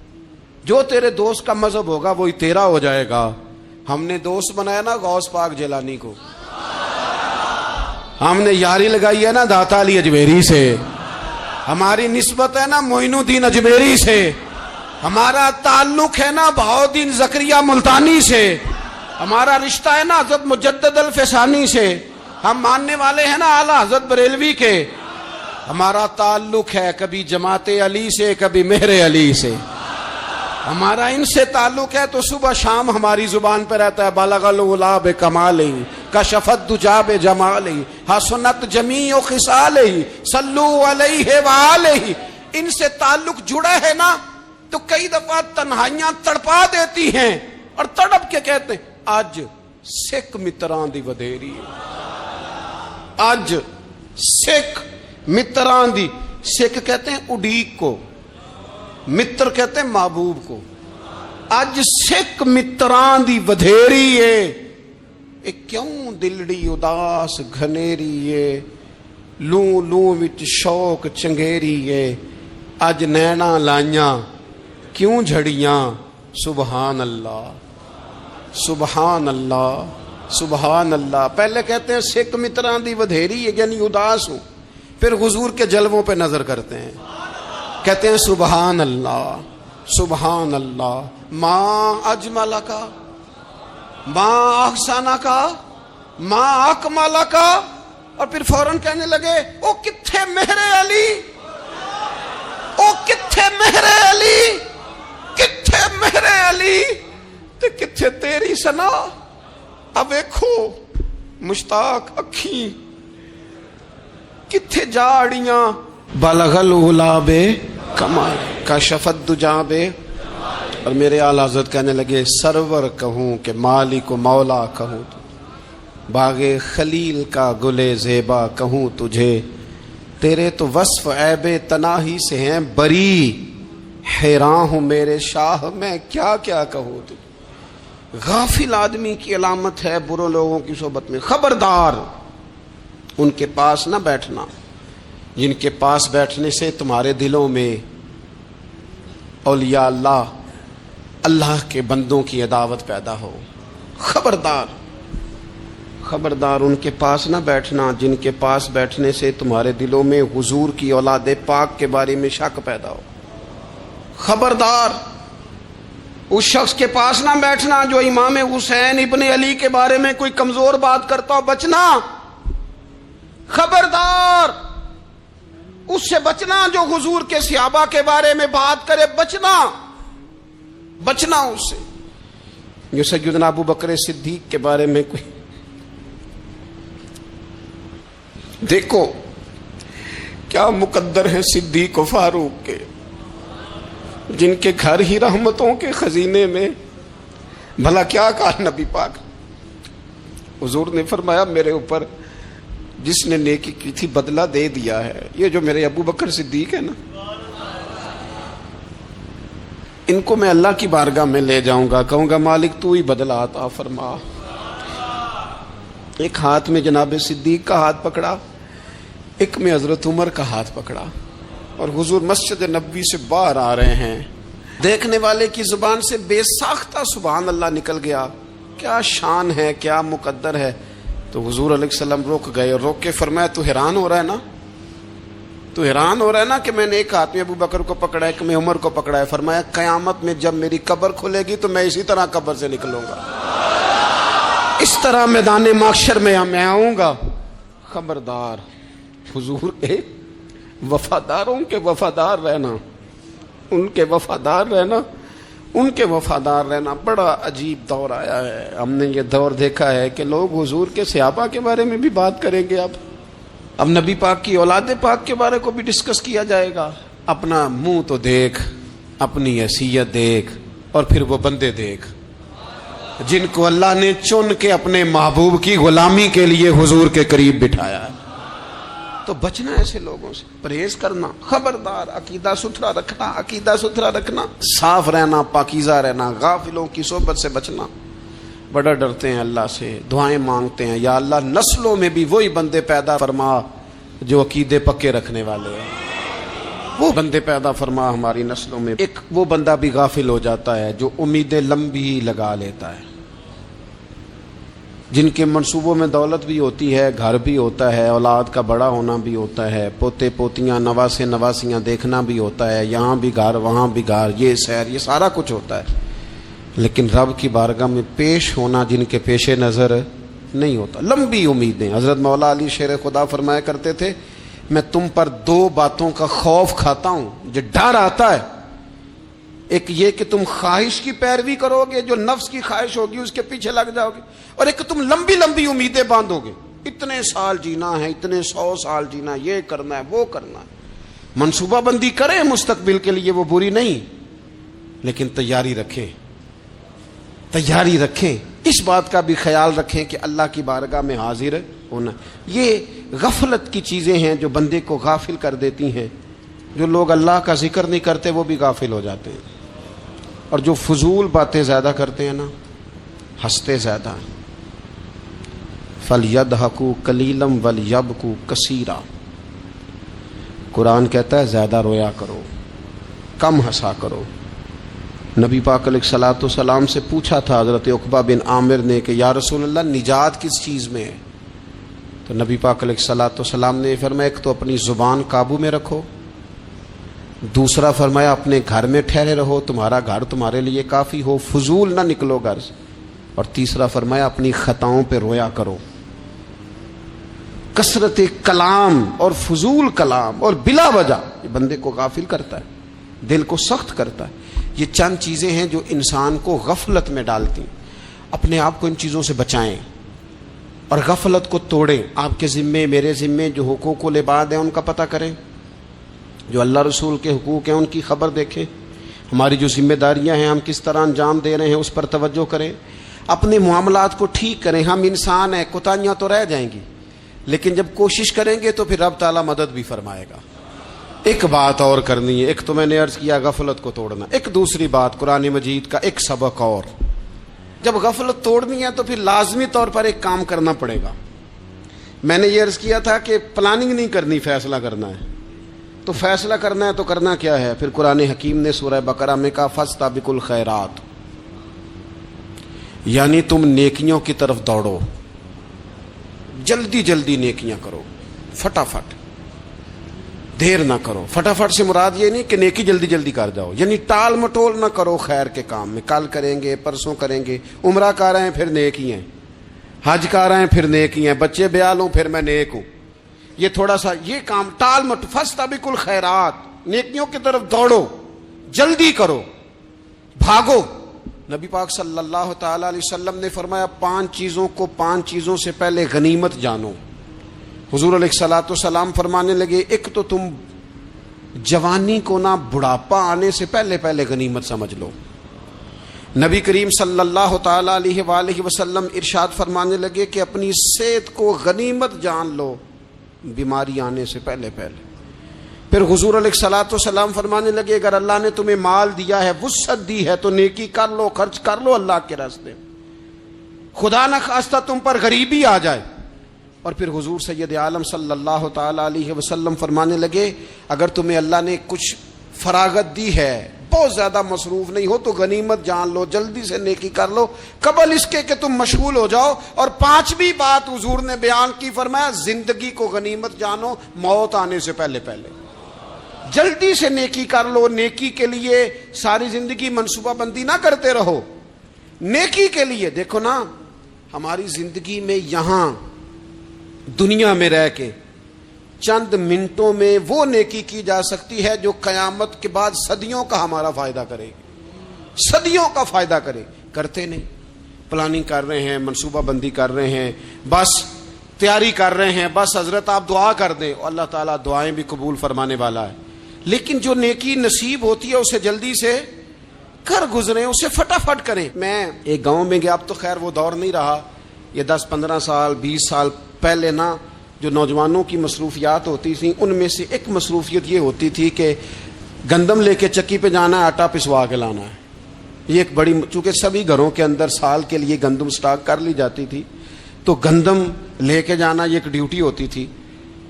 جو تیرے دوست کا مذہب ہوگا وہی تیرا ہو جائے گا۔ ہم نے دوست بنایا نا غوث پاک جیلانی کو، ہم نے یاری لگائی ہے نا داتا علی اجمیری سے، ہماری نسبت ہے نا معین الدین اجمیری سے، ہمارا تعلق ہے نا بہاؤالدین زکریا ملتانی سے، ہمارا رشتہ ہے نا حضرت مجدد الفسانی سے، ہم ماننے والے ہیں نا اعلیٰ حضرت بریلوی کے، ہمارا تعلق ہے کبھی جماعت علی سے کبھی مہر علی سے، ہمارا ان سے تعلق ہے تو صبح شام ہماری زبان پہ رہتا ہے بالغ العلا بکمالہ کشف الدجی بجمالہ حسنت جمیع خصالہ صلوا علیہ وآلہ۔ ان سے تعلق جڑا ہے نا تو کئی دفعہ تنہائیاں تڑپا دیتی ہیں اور تڑپ کے کہتے ہیں اج سکھ متراں دی ودھیری ہے، اج سکھ متراں دی، سکھ کہتے ہیں اڈیق کو، متر کہتے ہیں محبوب کو۔ اج سکھ متراں دی ودھیری ہے، اے کیوں دلڑی اداس گھنیری ہے، لوں لوں وچ شوق چنگیری ہے، اج نینا لائیاں کیوں جھڑیاں، سبحان اللہ سبحان اللہ سبحان اللہ۔ پہلے کہتے ہیں سکھ متراں دی ودھیری ہے یعنی اداس ہوں، پھر حضور کے جلووں پہ نظر کرتے ہیں، کہتے ہیں سبحان اللہ سبحان اللہ، ماں اجمل کا، ماں احسن کا، ماں اکمل کا، اور پھر فوراً کہنے لگے او کتھے مہر علی، او کتھے مہر علی، کتھے مہر علی تے کتھے تیری سنا۔ اب ویکھو مشتاق اکھیں کتھے جاڑیاں، بلغ العلا بے کمال کشف الدجی بے۔ اور میرے اعلیٰ حضرت کہنے لگے سرور کہوں کہ مالک و مولا کہوں، باغ خلیل کا گلے زیبا کہوں تجھے، تیرے تو وصف عیب تناہی سے ہیں بری، حیران ہوں میرے شاہ میں کیا کیا کہوں تجھے۔ غافل آدمی کی علامت ہے برے لوگوں کی صحبت میں، خبردار ان کے پاس نہ بیٹھنا۔ جن کے پاس بیٹھنے سے تمہارے دلوں میں اولیاء اللہ، اللہ کے بندوں کی عداوت پیدا ہو۔ خبردار خبردار ان کے پاس نہ بیٹھنا جن کے پاس بیٹھنے سے تمہارے دلوں میں حضور کی اولاد پاک کے بارے میں شک پیدا ہو۔ خبردار اس شخص کے پاس نہ بیٹھنا جو امام حسین ابن علی کے بارے میں کوئی کمزور بات کرتا ہو، بچنا۔ خبردار اس سے بچنا جو حضور کے صحابہ کے بارے میں بات کرے، بچنا اس سے۔ جو سیدنا ابو بکر صدیق کے بارے میں کوئی، دیکھو کیا مقدر ہے صدیق و فاروق کے، جن کے گھر ہی رحمتوں کے خزینے میں۔ بھلا کیا کہا نبی پاک؟ حضور نے فرمایا میرے اوپر جس نے نیکی کی تھی بدلہ دے دیا ہے۔ یہ جو میرے ابو بکر صدیق ہے نا، ان کو میں اللہ کی بارگاہ میں لے جاؤں گا، کہوں گا مالک تو ہی بدلہ عطا فرما۔ ایک ہاتھ میں جناب صدیق کا ہاتھ پکڑا، ایک میں حضرت عمر کا ہاتھ پکڑا، اور حضور مسجد نبوی سے باہر آ رہے ہیں۔ دیکھنے والے کی زبان سے بے ساختہ سبحان اللہ نکل گیا۔ کیا شان ہے، کیا مقدر ہے۔ تو حضور علیہ السلام رک گئے، اور روک کے فرمایا تو حیران ہو رہا ہے نا، تو حیران ہو رہا ہے نا کہ میں نے ایک ہاتھ میں ابو بکر کو پکڑا ہے، ایک میں عمر کو پکڑا ہے۔ فرمایا قیامت میں جب میری قبر کھلے گی تو میں اسی طرح قبر سے نکلوں گا، اس طرح میدان محشر میں آؤں گا۔ خبردار حضور کے وفاداروں کے وفادار رہنا، ان کے وفادار رہنا، ان کے وفادار رہنا۔ بڑا عجیب دور آیا ہے، ہم نے یہ دور دیکھا ہے کہ لوگ حضور کے صحابہ کے بارے میں بھی بات کریں گے۔ اب نبی پاک کی اولاد پاک کے بارے کو بھی ڈسکس کیا جائے گا۔ اپنا منہ تو دیکھ، اپنی حیثیت دیکھ، اور پھر وہ بندے دیکھ جن کو اللہ نے چن کے اپنے محبوب کی غلامی کے لیے حضور کے قریب بٹھایا ہے۔ تو بچنا ایسے لوگوں سے، پرہیز کرنا۔ خبردار عقیدہ ستھرا رکھنا، عقیدہ ستھرا رکھنا، صاف رہنا، پاکیزہ رہنا، غافلوں کی صحبت سے بچنا۔ بڑا ڈرتے ہیں اللہ سے، دعائیں مانگتے ہیں یا اللہ نسلوں میں بھی وہی بندے پیدا فرما جو عقیدے پکے رکھنے والے ہیں، وہ بندے پیدا فرما ہماری نسلوں میں۔ ایک وہ بندہ بھی غافل ہو جاتا ہے جو امیدیں لمبی لگا لیتا ہے، جن کے منصوبوں میں دولت بھی ہوتی ہے، گھر بھی ہوتا ہے، اولاد کا بڑا ہونا بھی ہوتا ہے، پوتے پوتیاں نواسے نواسیاں دیکھنا بھی ہوتا ہے، یہاں بھی گھر وہاں بھی گھر، یہ سیر، یہ سارا کچھ ہوتا ہے، لیکن رب کی بارگاہ میں پیش ہونا جن کے پیش نظر نہیں ہوتا۔ لمبی امیدیں۔ حضرت مولا علی شیر خدا فرمایا کرتے تھے میں تم پر دو باتوں کا خوف کھاتا ہوں، جو ڈر آتا ہے، ایک یہ کہ تم خواہش کی پیروی کرو گے، جو نفس کی خواہش ہوگی اس کے پیچھے لگ جاؤ گے، اور ایک تم لمبی لمبی امیدیں باندھو گے، اتنے سال جینا ہے، اتنے 100 سال جینا، یہ کرنا ہے، وہ کرنا ہے۔ منصوبہ بندی کریں مستقبل کے لیے، وہ بری نہیں، لیکن تیاری رکھیں، تیاری رکھیں، اس بات کا بھی خیال رکھیں کہ اللہ کی بارگاہ میں حاضر ہونا۔ یہ غفلت کی چیزیں ہیں جو بندے کو غافل کر دیتی ہیں۔ جو لوگ اللہ کا ذکر نہیں کرتے وہ بھی غافل ہو جاتے ہیں، اور جو فضول باتیں زیادہ کرتے ہیں نا، ہنستے زیادہ ہیں۔ فَلْيَضْحَكُوا قَلِيلًا وَلْيَبْكُوا كَثِيرًا۔ قرآن کہتا ہے زیادہ رویا کرو، کم ہنسا کرو۔ نبی پاک علیہ الصلوۃ والسلام سے پوچھا تھا حضرت عقبہ بن عامر نے کہ یا رسول اللہ نجات کس چیز میں ہے؟ تو نبی پاک علیہ الصلوۃ والسلام نے فرمایا ایک تو اپنی زبان قابو میں رکھو، دوسرا فرمایا اپنے گھر میں ٹھہرے رہو، تمہارا گھر تمہارے لیے کافی ہو، فضول نہ نکلو گھر سے، اور تیسرا فرمایا اپنی خطاؤں پہ رویا کرو۔ کثرت کلام اور فضول کلام اور بلا وجہ یہ بندے کو غافل کرتا ہے، دل کو سخت کرتا ہے۔ یہ چند چیزیں ہیں جو انسان کو غفلت میں ڈالتی ہیں۔ اپنے آپ کو ان چیزوں سے بچائیں اور غفلت کو توڑیں۔ آپ کے ذمے، میرے ذمے جو حقوق العباد ہیں ان کا پتہ کریں، جو اللہ رسول کے حقوق ہیں ان کی خبر دیکھیں، ہماری جو ذمہ داریاں ہیں ہم کس طرح انجام دے رہے ہیں اس پر توجہ کریں، اپنے معاملات کو ٹھیک کریں۔ ہم انسان ہیں، کوتاہیاں تو رہ جائیں گی، لیکن جب کوشش کریں گے تو پھر رب تعالیٰ مدد بھی فرمائے گا۔ ایک بات اور کرنی ہے، ایک تو میں نے عرض کیا غفلت کو توڑنا، ایک دوسری بات قرآن مجید کا ایک سبق اور، جب غفلت توڑنی ہے تو پھر لازمی طور پر ایک کام کرنا پڑے گا میں نے یہ عرض کیا تھا کہ پلاننگ نہیں کرنی، فیصلہ کرنا ہے. تو فیصلہ کرنا ہے تو کرنا کیا ہے؟ پھر قرآن حکیم نے سورہ بقرہ میں کہا فاستبقوا الخیرات، یعنی تم نیکیوں کی طرف دوڑو، جلدی جلدی نیکیاں کرو، فٹافٹ، دیر نہ کرو. فٹافٹ سے مراد یہ نہیں کہ نیکی جلدی جلدی کر جاؤ، یعنی ٹال مٹول نہ کرو خیر کے کام میں. کل کریں گے، پرسوں کریں گے، عمرہ کر رہے ہیں پھر نیکی ہیں، حج کر رہے ہیں پھر نیکی ہیں، بچے بیال ہوں پھر میں نیک ہوں. یہ تھوڑا سا یہ کام ٹال مٹ، فاستبقوا الخیرات، نیکیوں کی طرف دوڑو، جلدی کرو، بھاگو. نبی پاک صلی اللہ تعالی علیہ وسلم نے فرمایا 5 چیزوں کو 5 چیزوں سے پہلے غنیمت جانو. حضور علیہ الصلوۃ والسلام فرمانے لگے ایک تو تم جوانی کو نہ بڑھاپا آنے سے پہلے پہلے غنیمت سمجھ لو. نبی کریم صلی اللہ تعالی علیہ وآلہ وسلم ارشاد فرمانے لگے کہ اپنی صحت کو غنیمت جان لو بیماری آنے سے پہلے پہلے. پھر حضور علیہ الصلوۃ والسلام فرمانے لگے اگر اللہ نے تمہیں مال دیا ہے، وسعت دی ہے، تو نیکی کر لو، خرچ کر لو اللہ کے راستے. خدا نہ خواستہ تم پر غریبی آ جائے. اور پھر حضور سید عالم صلی اللہ تعالی علیہ وسلم فرمانے لگے اگر تمہیں اللہ نے کچھ فراغت دی ہے، بہت زیادہ مصروف نہیں ہو، تو غنیمت جان لو، جلدی سے نیکی کر لو قبل اس کے کہ تم مشغول ہو جاؤ. اور 5ویں بات حضور نے بیان کی، فرمایا زندگی کو غنیمت جانو موت آنے سے پہلے پہلے. جلدی سے نیکی کر لو. نیکی کے لیے ساری زندگی منصوبہ بندی نہ کرتے رہو. نیکی کے لیے دیکھو نا، ہماری زندگی میں یہاں دنیا میں رہ کے چند منٹوں میں وہ نیکی کی جا سکتی ہے جو قیامت کے بعد صدیوں کا ہمارا فائدہ کرے گی، صدیوں کا فائدہ کرے. کرتے نہیں، پلاننگ کر رہے ہیں، منصوبہ بندی کر رہے ہیں، بس تیاری کر رہے ہیں، بس حضرت آپ دعا کر دیں، اللہ تعالیٰ دعائیں بھی قبول فرمانے والا ہے. لیکن جو نیکی نصیب ہوتی ہے اسے جلدی سے کر گزریں، اسے فٹافٹ کریں. میں ایک گاؤں میں گیا، اب تو خیر وہ دور نہیں رہا، یہ 10-15 سال 20 سال پہلے نا جو نوجوانوں کی مصروفیات ہوتی تھیں ان میں سے ایک مصروفیت یہ ہوتی تھی کہ گندم لے کے چکی پہ جانا ہے، آٹا پسوا کے لانا ہے. یہ ایک بڑی، چونکہ سبھی گھروں کے اندر سال کے لیے گندم سٹاک کر لی جاتی تھی، تو گندم لے کے جانا یہ ایک ڈیوٹی ہوتی تھی.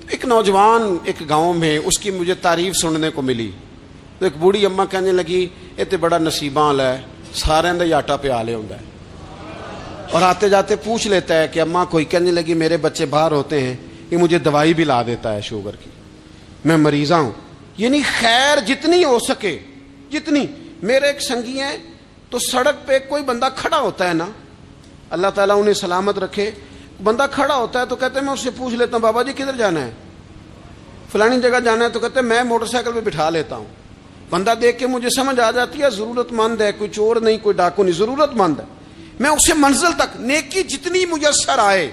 ایک نوجوان ایک گاؤں میں، اس کی مجھے تعریف سننے کو ملی. تو ایک بوڑھی اماں کہنے لگی یہ تو بڑا نصیباں والا ہے، سارے اندر آٹا پہ آلے ہوتا ہے. اور آتے جاتے پوچھ لیتا ہے کہ اماں کوئی، کہنے لگی میرے بچے باہر ہوتے ہیں، یہ مجھے دوائی بھی لا دیتا ہے شوگر کی، میں مریضہ ہوں. یعنی خیر جتنی ہو سکے جتنی. میرے ایک سنگی ہیں تو سڑک پہ کوئی بندہ کھڑا ہوتا ہے نا، اللہ تعالیٰ انہیں سلامت رکھے، بندہ کھڑا ہوتا ہے تو کہتے ہیں میں اس سے پوچھ لیتا ہوں بابا جی کدھر جانا ہے، فلانی جگہ جانا ہے، تو کہتے ہیں میں موٹر سائیکل پہ بٹھا لیتا ہوں. بندہ دیکھ کے مجھے سمجھ آ جاتی ہے ضرورت مند ہے، کوئی چور نہیں، کوئی ڈاکو نہیں، ضرورت مند ہے. میں اسے منزل تک، نیکی جتنی میسر آئے،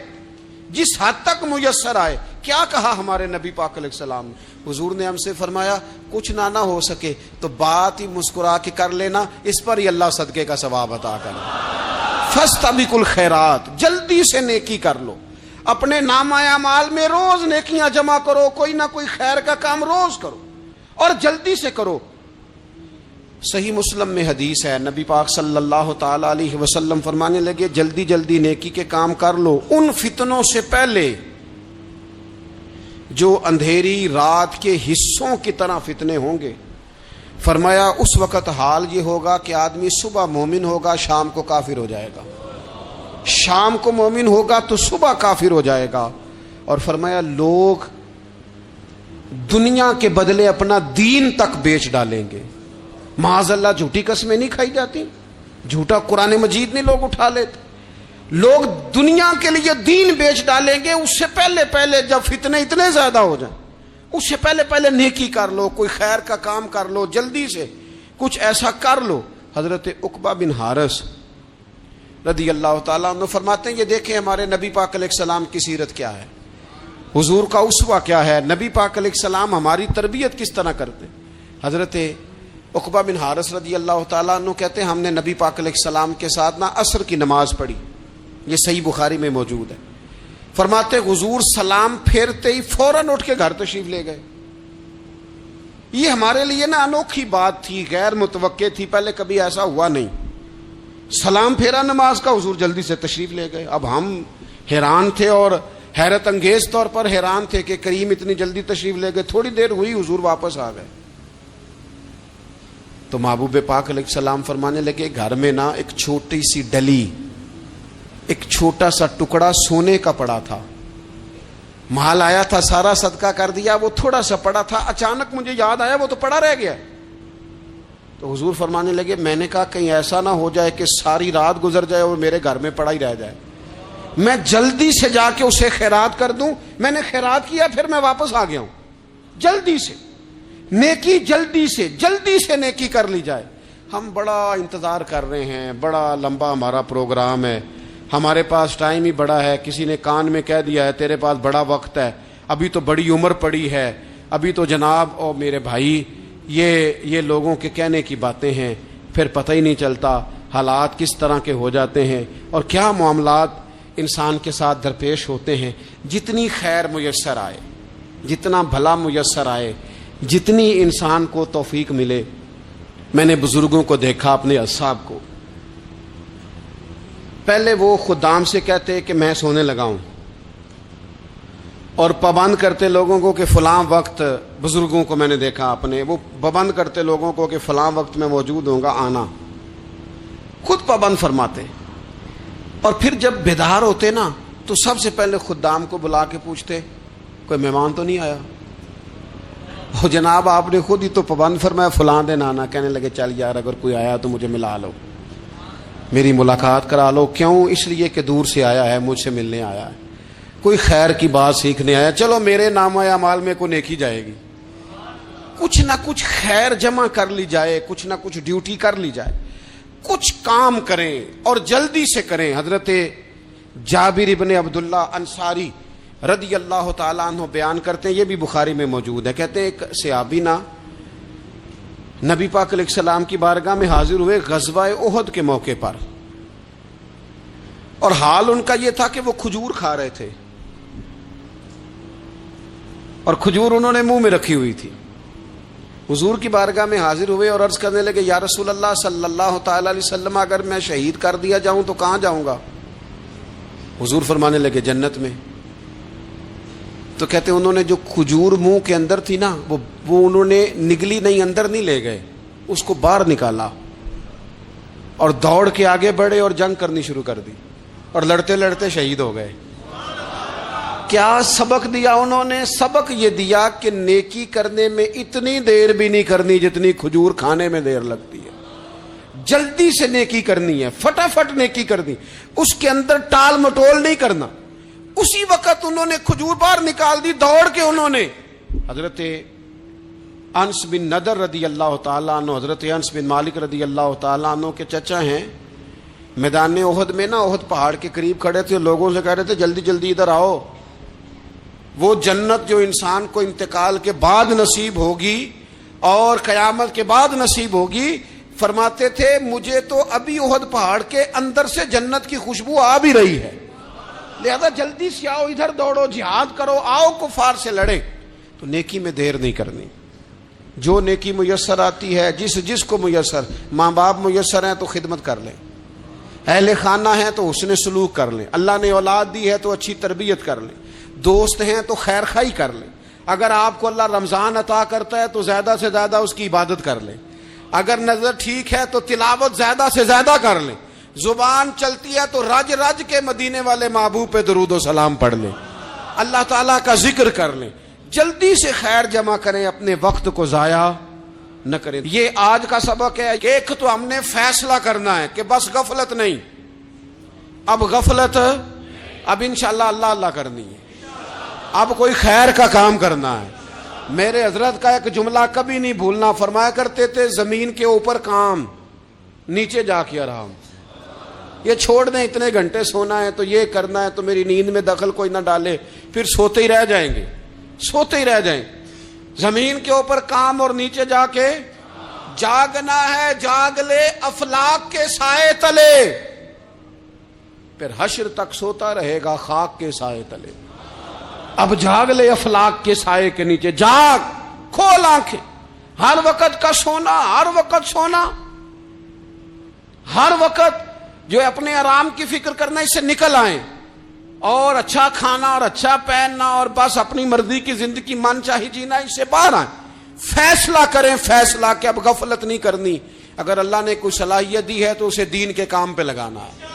جس حد تک میسر آئے. کیا کہا ہمارے نبی پاک علیہ السلام نے؟ حضور نے ہم سے فرمایا کچھ نہ ہو سکے تو بات ہی مسکرا کے کر لینا، اس پر ہی اللہ صدقے کا ثواب عطا کرے. فاستبقوا الخیرات، جلدی سے نیکی کر لو. اپنے نامہ اعمال میں روز نیکیاں جمع کرو، کوئی نہ کوئی خیر کا کام روز کرو اور جلدی سے کرو. صحیح مسلم میں حدیث ہے، نبی پاک صلی اللہ تعالی علیہ وسلم فرمانے لگے جلدی جلدی نیکی کے کام کر لو ان فتنوں سے پہلے جو اندھیری رات کے حصوں کی طرح فتنے ہوں گے. فرمایا اس وقت حال یہ ہوگا کہ آدمی صبح مومن ہوگا، شام کو کافر ہو جائے گا، شام کو مومن ہوگا تو صبح کافر ہو جائے گا. اور فرمایا لوگ دنیا کے بدلے اپنا دین تک بیچ ڈالیں گے. معاذ اللہ جھوٹی قسمیں نہیں کھائی جاتی، جھوٹا قرآن مجید نہیں لوگ اٹھا لیتے. لوگ دنیا کے لیے دین بیچ ڈالیں گے. اس سے پہلے پہلے جب فتنے اتنے زیادہ ہو جائیں، اس سے پہلے پہلے نیکی کر لو، کوئی خیر کا کام کر لو، جلدی سے کچھ ایسا کر لو. حضرت عقبہ بن حارث رضی اللہ تعالیٰ عنہ فرماتے ہیں یہ دیکھیں ہمارے نبی پاک علیہ السلام کی سیرت کیا ہے، حضور کا اسوہ کیا ہے، نبی پاک علیہ السلام ہماری تربیت کس طرح کرتے. حضرت عقبہ بن حارث رضی اللہ تعالیٰ عنہ کہتے ہیں ہم نے نبی پاک علیہ السلام کے ساتھ نا عصر کی نماز پڑھی، یہ صحیح بخاری میں موجود ہے. فرماتے حضور سلام پھیرتے ہی فوراً اٹھ کے گھر تشریف لے گئے. یہ ہمارے لیے نا انوکھی بات تھی، غیر متوقع تھی، پہلے کبھی ایسا ہوا نہیں. سلام پھیرا نماز کا، حضور جلدی سے تشریف لے گئے. اب ہم حیران تھے اور حیرت انگیز طور پر حیران تھے کہ کریم اتنی جلدی تشریف لے گئے. تھوڑی دیر ہوئی حضور واپس آ گئے. تو محبوب پاک علیہ السلام فرمانے لگے گھر میں نا ایک چھوٹی سی ڈلی, ایک چھوٹا سا ٹکڑا سونے کا پڑا تھا, مال آیا تھا سارا صدقہ کر دیا, وہ تھوڑا سا پڑا تھا, اچانک مجھے یاد آیا وہ تو پڑا رہ گیا. تو حضور فرمانے لگے میں نے کہا کہیں ایسا نہ ہو جائے کہ ساری رات گزر جائے اور میرے گھر میں پڑا ہی رہ جائے, میں جلدی سے جا کے اسے خیرات کر دوں. میں نے خیرات کیا پھر میں واپس آ گیا ہوں. جلدی سے نیکی, جلدی سے نیکی کر لی جائے. ہم بڑا انتظار کر رہے ہیں, بڑا لمبا ہمارا پروگرام ہے, ہمارے پاس ٹائم ہی بڑا ہے. کسی نے کان میں کہہ دیا ہے تیرے پاس بڑا وقت ہے, ابھی تو بڑی عمر پڑی ہے, ابھی تو جناب او میرے بھائی یہ لوگوں کے کہنے کی باتیں ہیں. پھر پتہ ہی نہیں چلتا حالات کس طرح کے ہو جاتے ہیں اور کیا معاملات انسان کے ساتھ درپیش ہوتے ہیں. جتنی خیر میسر آئے, جتنا بھلا میسر آئے, جتنی انسان کو توفیق ملے. میں نے بزرگوں کو دیکھا, اپنے اصحاب کو, پہلے وہ خدام سے کہتے کہ میں سونے لگا ہوں, اور پابند کرتے لوگوں کو کہ فلاں وقت, بزرگوں کو میں نے دیکھا اپنے, وہ پابند کرتے لوگوں کو کہ فلاں وقت میں موجود ہوں گا, آنا. خود پابند فرماتے. اور پھر جب بیدار ہوتے نا تو سب سے پہلے خدام کو بلا کے پوچھتے کوئی مہمان تو نہیں آیا. وہ جناب آپ نے خود ہی تو پابند فرمایا فلاں دن آنا. کہنے لگے چل یار اگر کوئی آیا تو مجھے ملا لو, میری ملاقات کرا لو. کیوں؟ اس لیے کہ دور سے آیا ہے, مجھ سے ملنے آیا ہے, کوئی خیر کی بات سیکھنے آیا. چلو میرے نامہ اعمال میں کوئی نیکی جائے گی, کچھ نہ کچھ خیر جمع کر لی جائے, کچھ نہ کچھ ڈیوٹی کر لی جائے, کچھ کام کریں اور جلدی سے کریں. حضرت جابر ابن عبداللہ انصاری رضی اللہ تعالیٰ عنہ بیان کرتے ہیں, یہ بھی بخاری میں موجود ہے. کہتے ہیں ایک صحابی نا نبی پاک علیہ السلام کی بارگاہ میں حاضر ہوئے غزوہ احد کے موقع پر, اور حال ان کا یہ تھا کہ وہ کھجور کھا رہے تھے, اور کھجور انہوں نے منہ میں رکھی ہوئی تھی. حضور کی بارگاہ میں حاضر ہوئے اور عرض کرنے لگے یا رسول اللہ صلی اللہ تعالی علیہ وسلم اگر میں شہید کر دیا جاؤں تو کہاں جاؤں گا؟ حضور فرمانے لگے جنت میں. تو کہتے انہوں نے جو کھجور منہ کے اندر تھی نا وہ انہوں نے نگلی نہیں, اندر نہیں لے گئے, اس کو باہر نکالا اور دوڑ کے آگے بڑھے اور جنگ کرنی شروع کر دی, اور لڑتے لڑتے شہید ہو گئے. کیا سبق دیا انہوں نے؟ سبق یہ دیا کہ نیکی کرنے میں اتنی دیر بھی نہیں کرنی جتنی کھجور کھانے میں دیر لگتی ہے. جلدی سے نیکی کرنی ہے, فٹافٹ نیکی کرنی, اس کے اندر ٹال مٹول نہیں کرنا. اسی وقت انہوں نے کھجور باہر نکال دی, دوڑ کے انہوں نے حضرت انس بن نضر رضی اللہ تعالیٰ عنہ, حضرت انس بن مالک رضی اللہ تعالیٰ عنہ کے چچا ہیں, میدان احد میں نا, احد پہاڑ کے قریب کھڑے تھے, لوگوں سے کہہ رہے تھے جلدی جلدی ادھر آؤ, وہ جنت جو انسان کو انتقال کے بعد نصیب ہوگی اور قیامت کے بعد نصیب ہوگی. فرماتے تھے مجھے تو ابھی احد پہاڑ کے اندر سے جنت کی خوشبو آ بھی رہی ہے, لہذا جلدی سے آؤ, ادھر دوڑو, جہاد کرو, آؤ کفار سے لڑے. تو نیکی میں دیر نہیں کرنی. جو نیکی میسر آتی ہے, جس کو میسر, ماں باپ میسر ہیں تو خدمت کر لیں, اہل خانہ ہیں تو حسن سلوک کر لیں, اللہ نے اولاد دی ہے تو اچھی تربیت کر لیں, دوست ہیں تو خیر خائی کر لیں, اگر آپ کو اللہ رمضان عطا کرتا ہے تو زیادہ سے زیادہ اس کی عبادت کر لیں, اگر نظر ٹھیک ہے تو تلاوت زیادہ سے زیادہ کر لیں, زبان چلتی ہے تو رج رج کے مدینے والے محبوب پہ درود و سلام پڑھ لیں, اللہ تعالیٰ کا ذکر کر لیں. جلدی سے خیر جمع کریں, اپنے وقت کو ضائع نہ کریں. یہ آج کا سبق ہے. ایک تو ہم نے فیصلہ کرنا ہے کہ بس غفلت نہیں, اب غفلت, اب انشاءاللہ اللہ اللہ کرنی ہے, اب کوئی خیر کا کام کرنا ہے. میرے حضرت کا ایک جملہ کبھی نہیں بھولنا, فرمایا کرتے تھے زمین کے اوپر کام, نیچے جا کے آرام. یہ چھوڑ دیں, اتنے گھنٹے سونا ہے تو یہ کرنا ہے تو میری نیند میں دخل کوئی نہ ڈالے, پھر سوتے ہی رہ جائیں گے, سوتے ہی رہ جائیں. زمین کے اوپر کام اور نیچے جا کے جاگنا ہے, جاگ لے افلاک کے سائے تلے, پھر حشر تک سوتا رہے گا خاک کے سائے تلے. اب جاگ لے افلاک کے سائے کے نیچے, جاگ, کھول آنکھیں, ہر وقت کا سونا, ہر وقت سونا, ہر وقت جو اپنے آرام کی فکر کرنا, اس سے نکل آئیں. اور اچھا کھانا اور اچھا پہننا اور بس اپنی مرضی کی زندگی من چاہی جینا، اس سے باہر آئیں، فیصلہ کریں، فیصلہ کہ اب غفلت نہیں کرنی۔ اگر اللہ نے کوئی صلاحیت دی ہے تو اسے دین کے کام پہ لگانا ہے،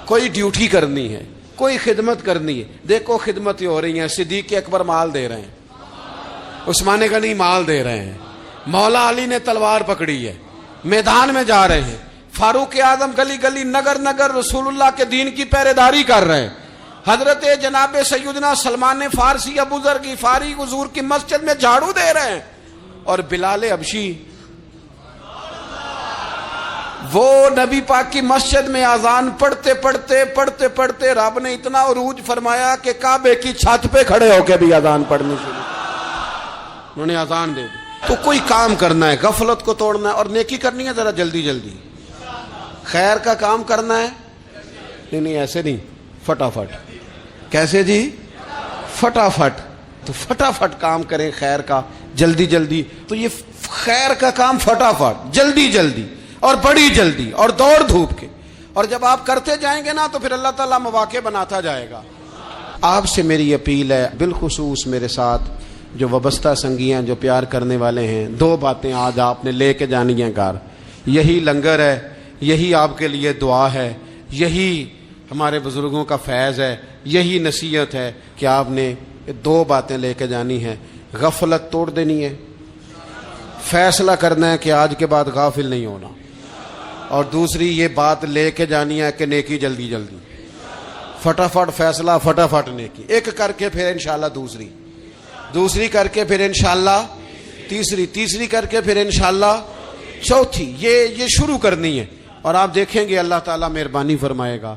کوئی ڈیوٹی کرنی ہے، کوئی خدمت کرنی ہے۔ دیکھو خدمتیں ہو رہی ہیں، صدیق اکبر مال دے رہے ہیں، عثمان غنی مال دے رہے ہیں، مولا علی نے تلوار پکڑی ہے، میدان میں جا رہے ہیں، فاروق اعظم گلی گلی نگر نگر رسول اللہ کے دین کی پہرے داری کر رہے ہیں، حضرت جناب سیدنا سلمان فارسی ابو ذر غفاری حضور کی مسجد میں جھاڑو دے رہے ہیں، اور بلال حبشی وہ نبی پاک کی مسجد میں اذان پڑھتے پڑھتے رب نے اتنا عروج فرمایا کہ کعبے کی چھت پہ کھڑے ہو کے بھی اذان پڑھنی شروع، انہوں نے اذان دے دی۔ تو کوئی کام کرنا ہے، غفلت کو توڑنا ہے اور نیکی کرنی ہے، ذرا جلدی جلدی خیر کا کام کرنا ہے، نہیں ایسے نہیں، فٹافٹ۔ کیسے جی؟ فٹافٹ۔ تو فٹافٹ کام کریں خیر کا، جلدی جلدی۔ تو یہ خیر کا کام فٹافٹ، جلدی جلدی اور بڑی جلدی اور دوڑ دھوپ کے، اور جب آپ کرتے جائیں گے نا تو پھر اللہ تعالیٰ مواقع بناتا جائے گا۔ آپ سے میری اپیل ہے، بالخصوص میرے ساتھ جو وابستہ سنگیاں، جو پیار کرنے والے ہیں، دو باتیں آج آپ نے لے کے جانی ہیں گھر۔ یہی لنگر ہے، یہی آپ کے لیے دعا ہے، یہی ہمارے بزرگوں کا فیض ہے، یہی نصیحت ہے کہ آپ نے دو باتیں لے کے جانی ہیں۔ غفلت توڑ دینی ہے، فیصلہ کرنا ہے کہ آج کے بعد غافل نہیں ہونا، اور دوسری یہ بات لے کے جانی ہے کہ نیکی جلدی جلدی، فٹافٹ فیصلہ، فٹافٹ نیکی، ایک کر کے پھر انشاءاللہ دوسری کر کے پھر انشاءاللہ تیسری کر کے پھر انشاءاللہ چوتھی، یہ شروع کرنی ہے، اور آپ دیکھیں گے اللہ تعالیٰ مہربانی فرمائے گا۔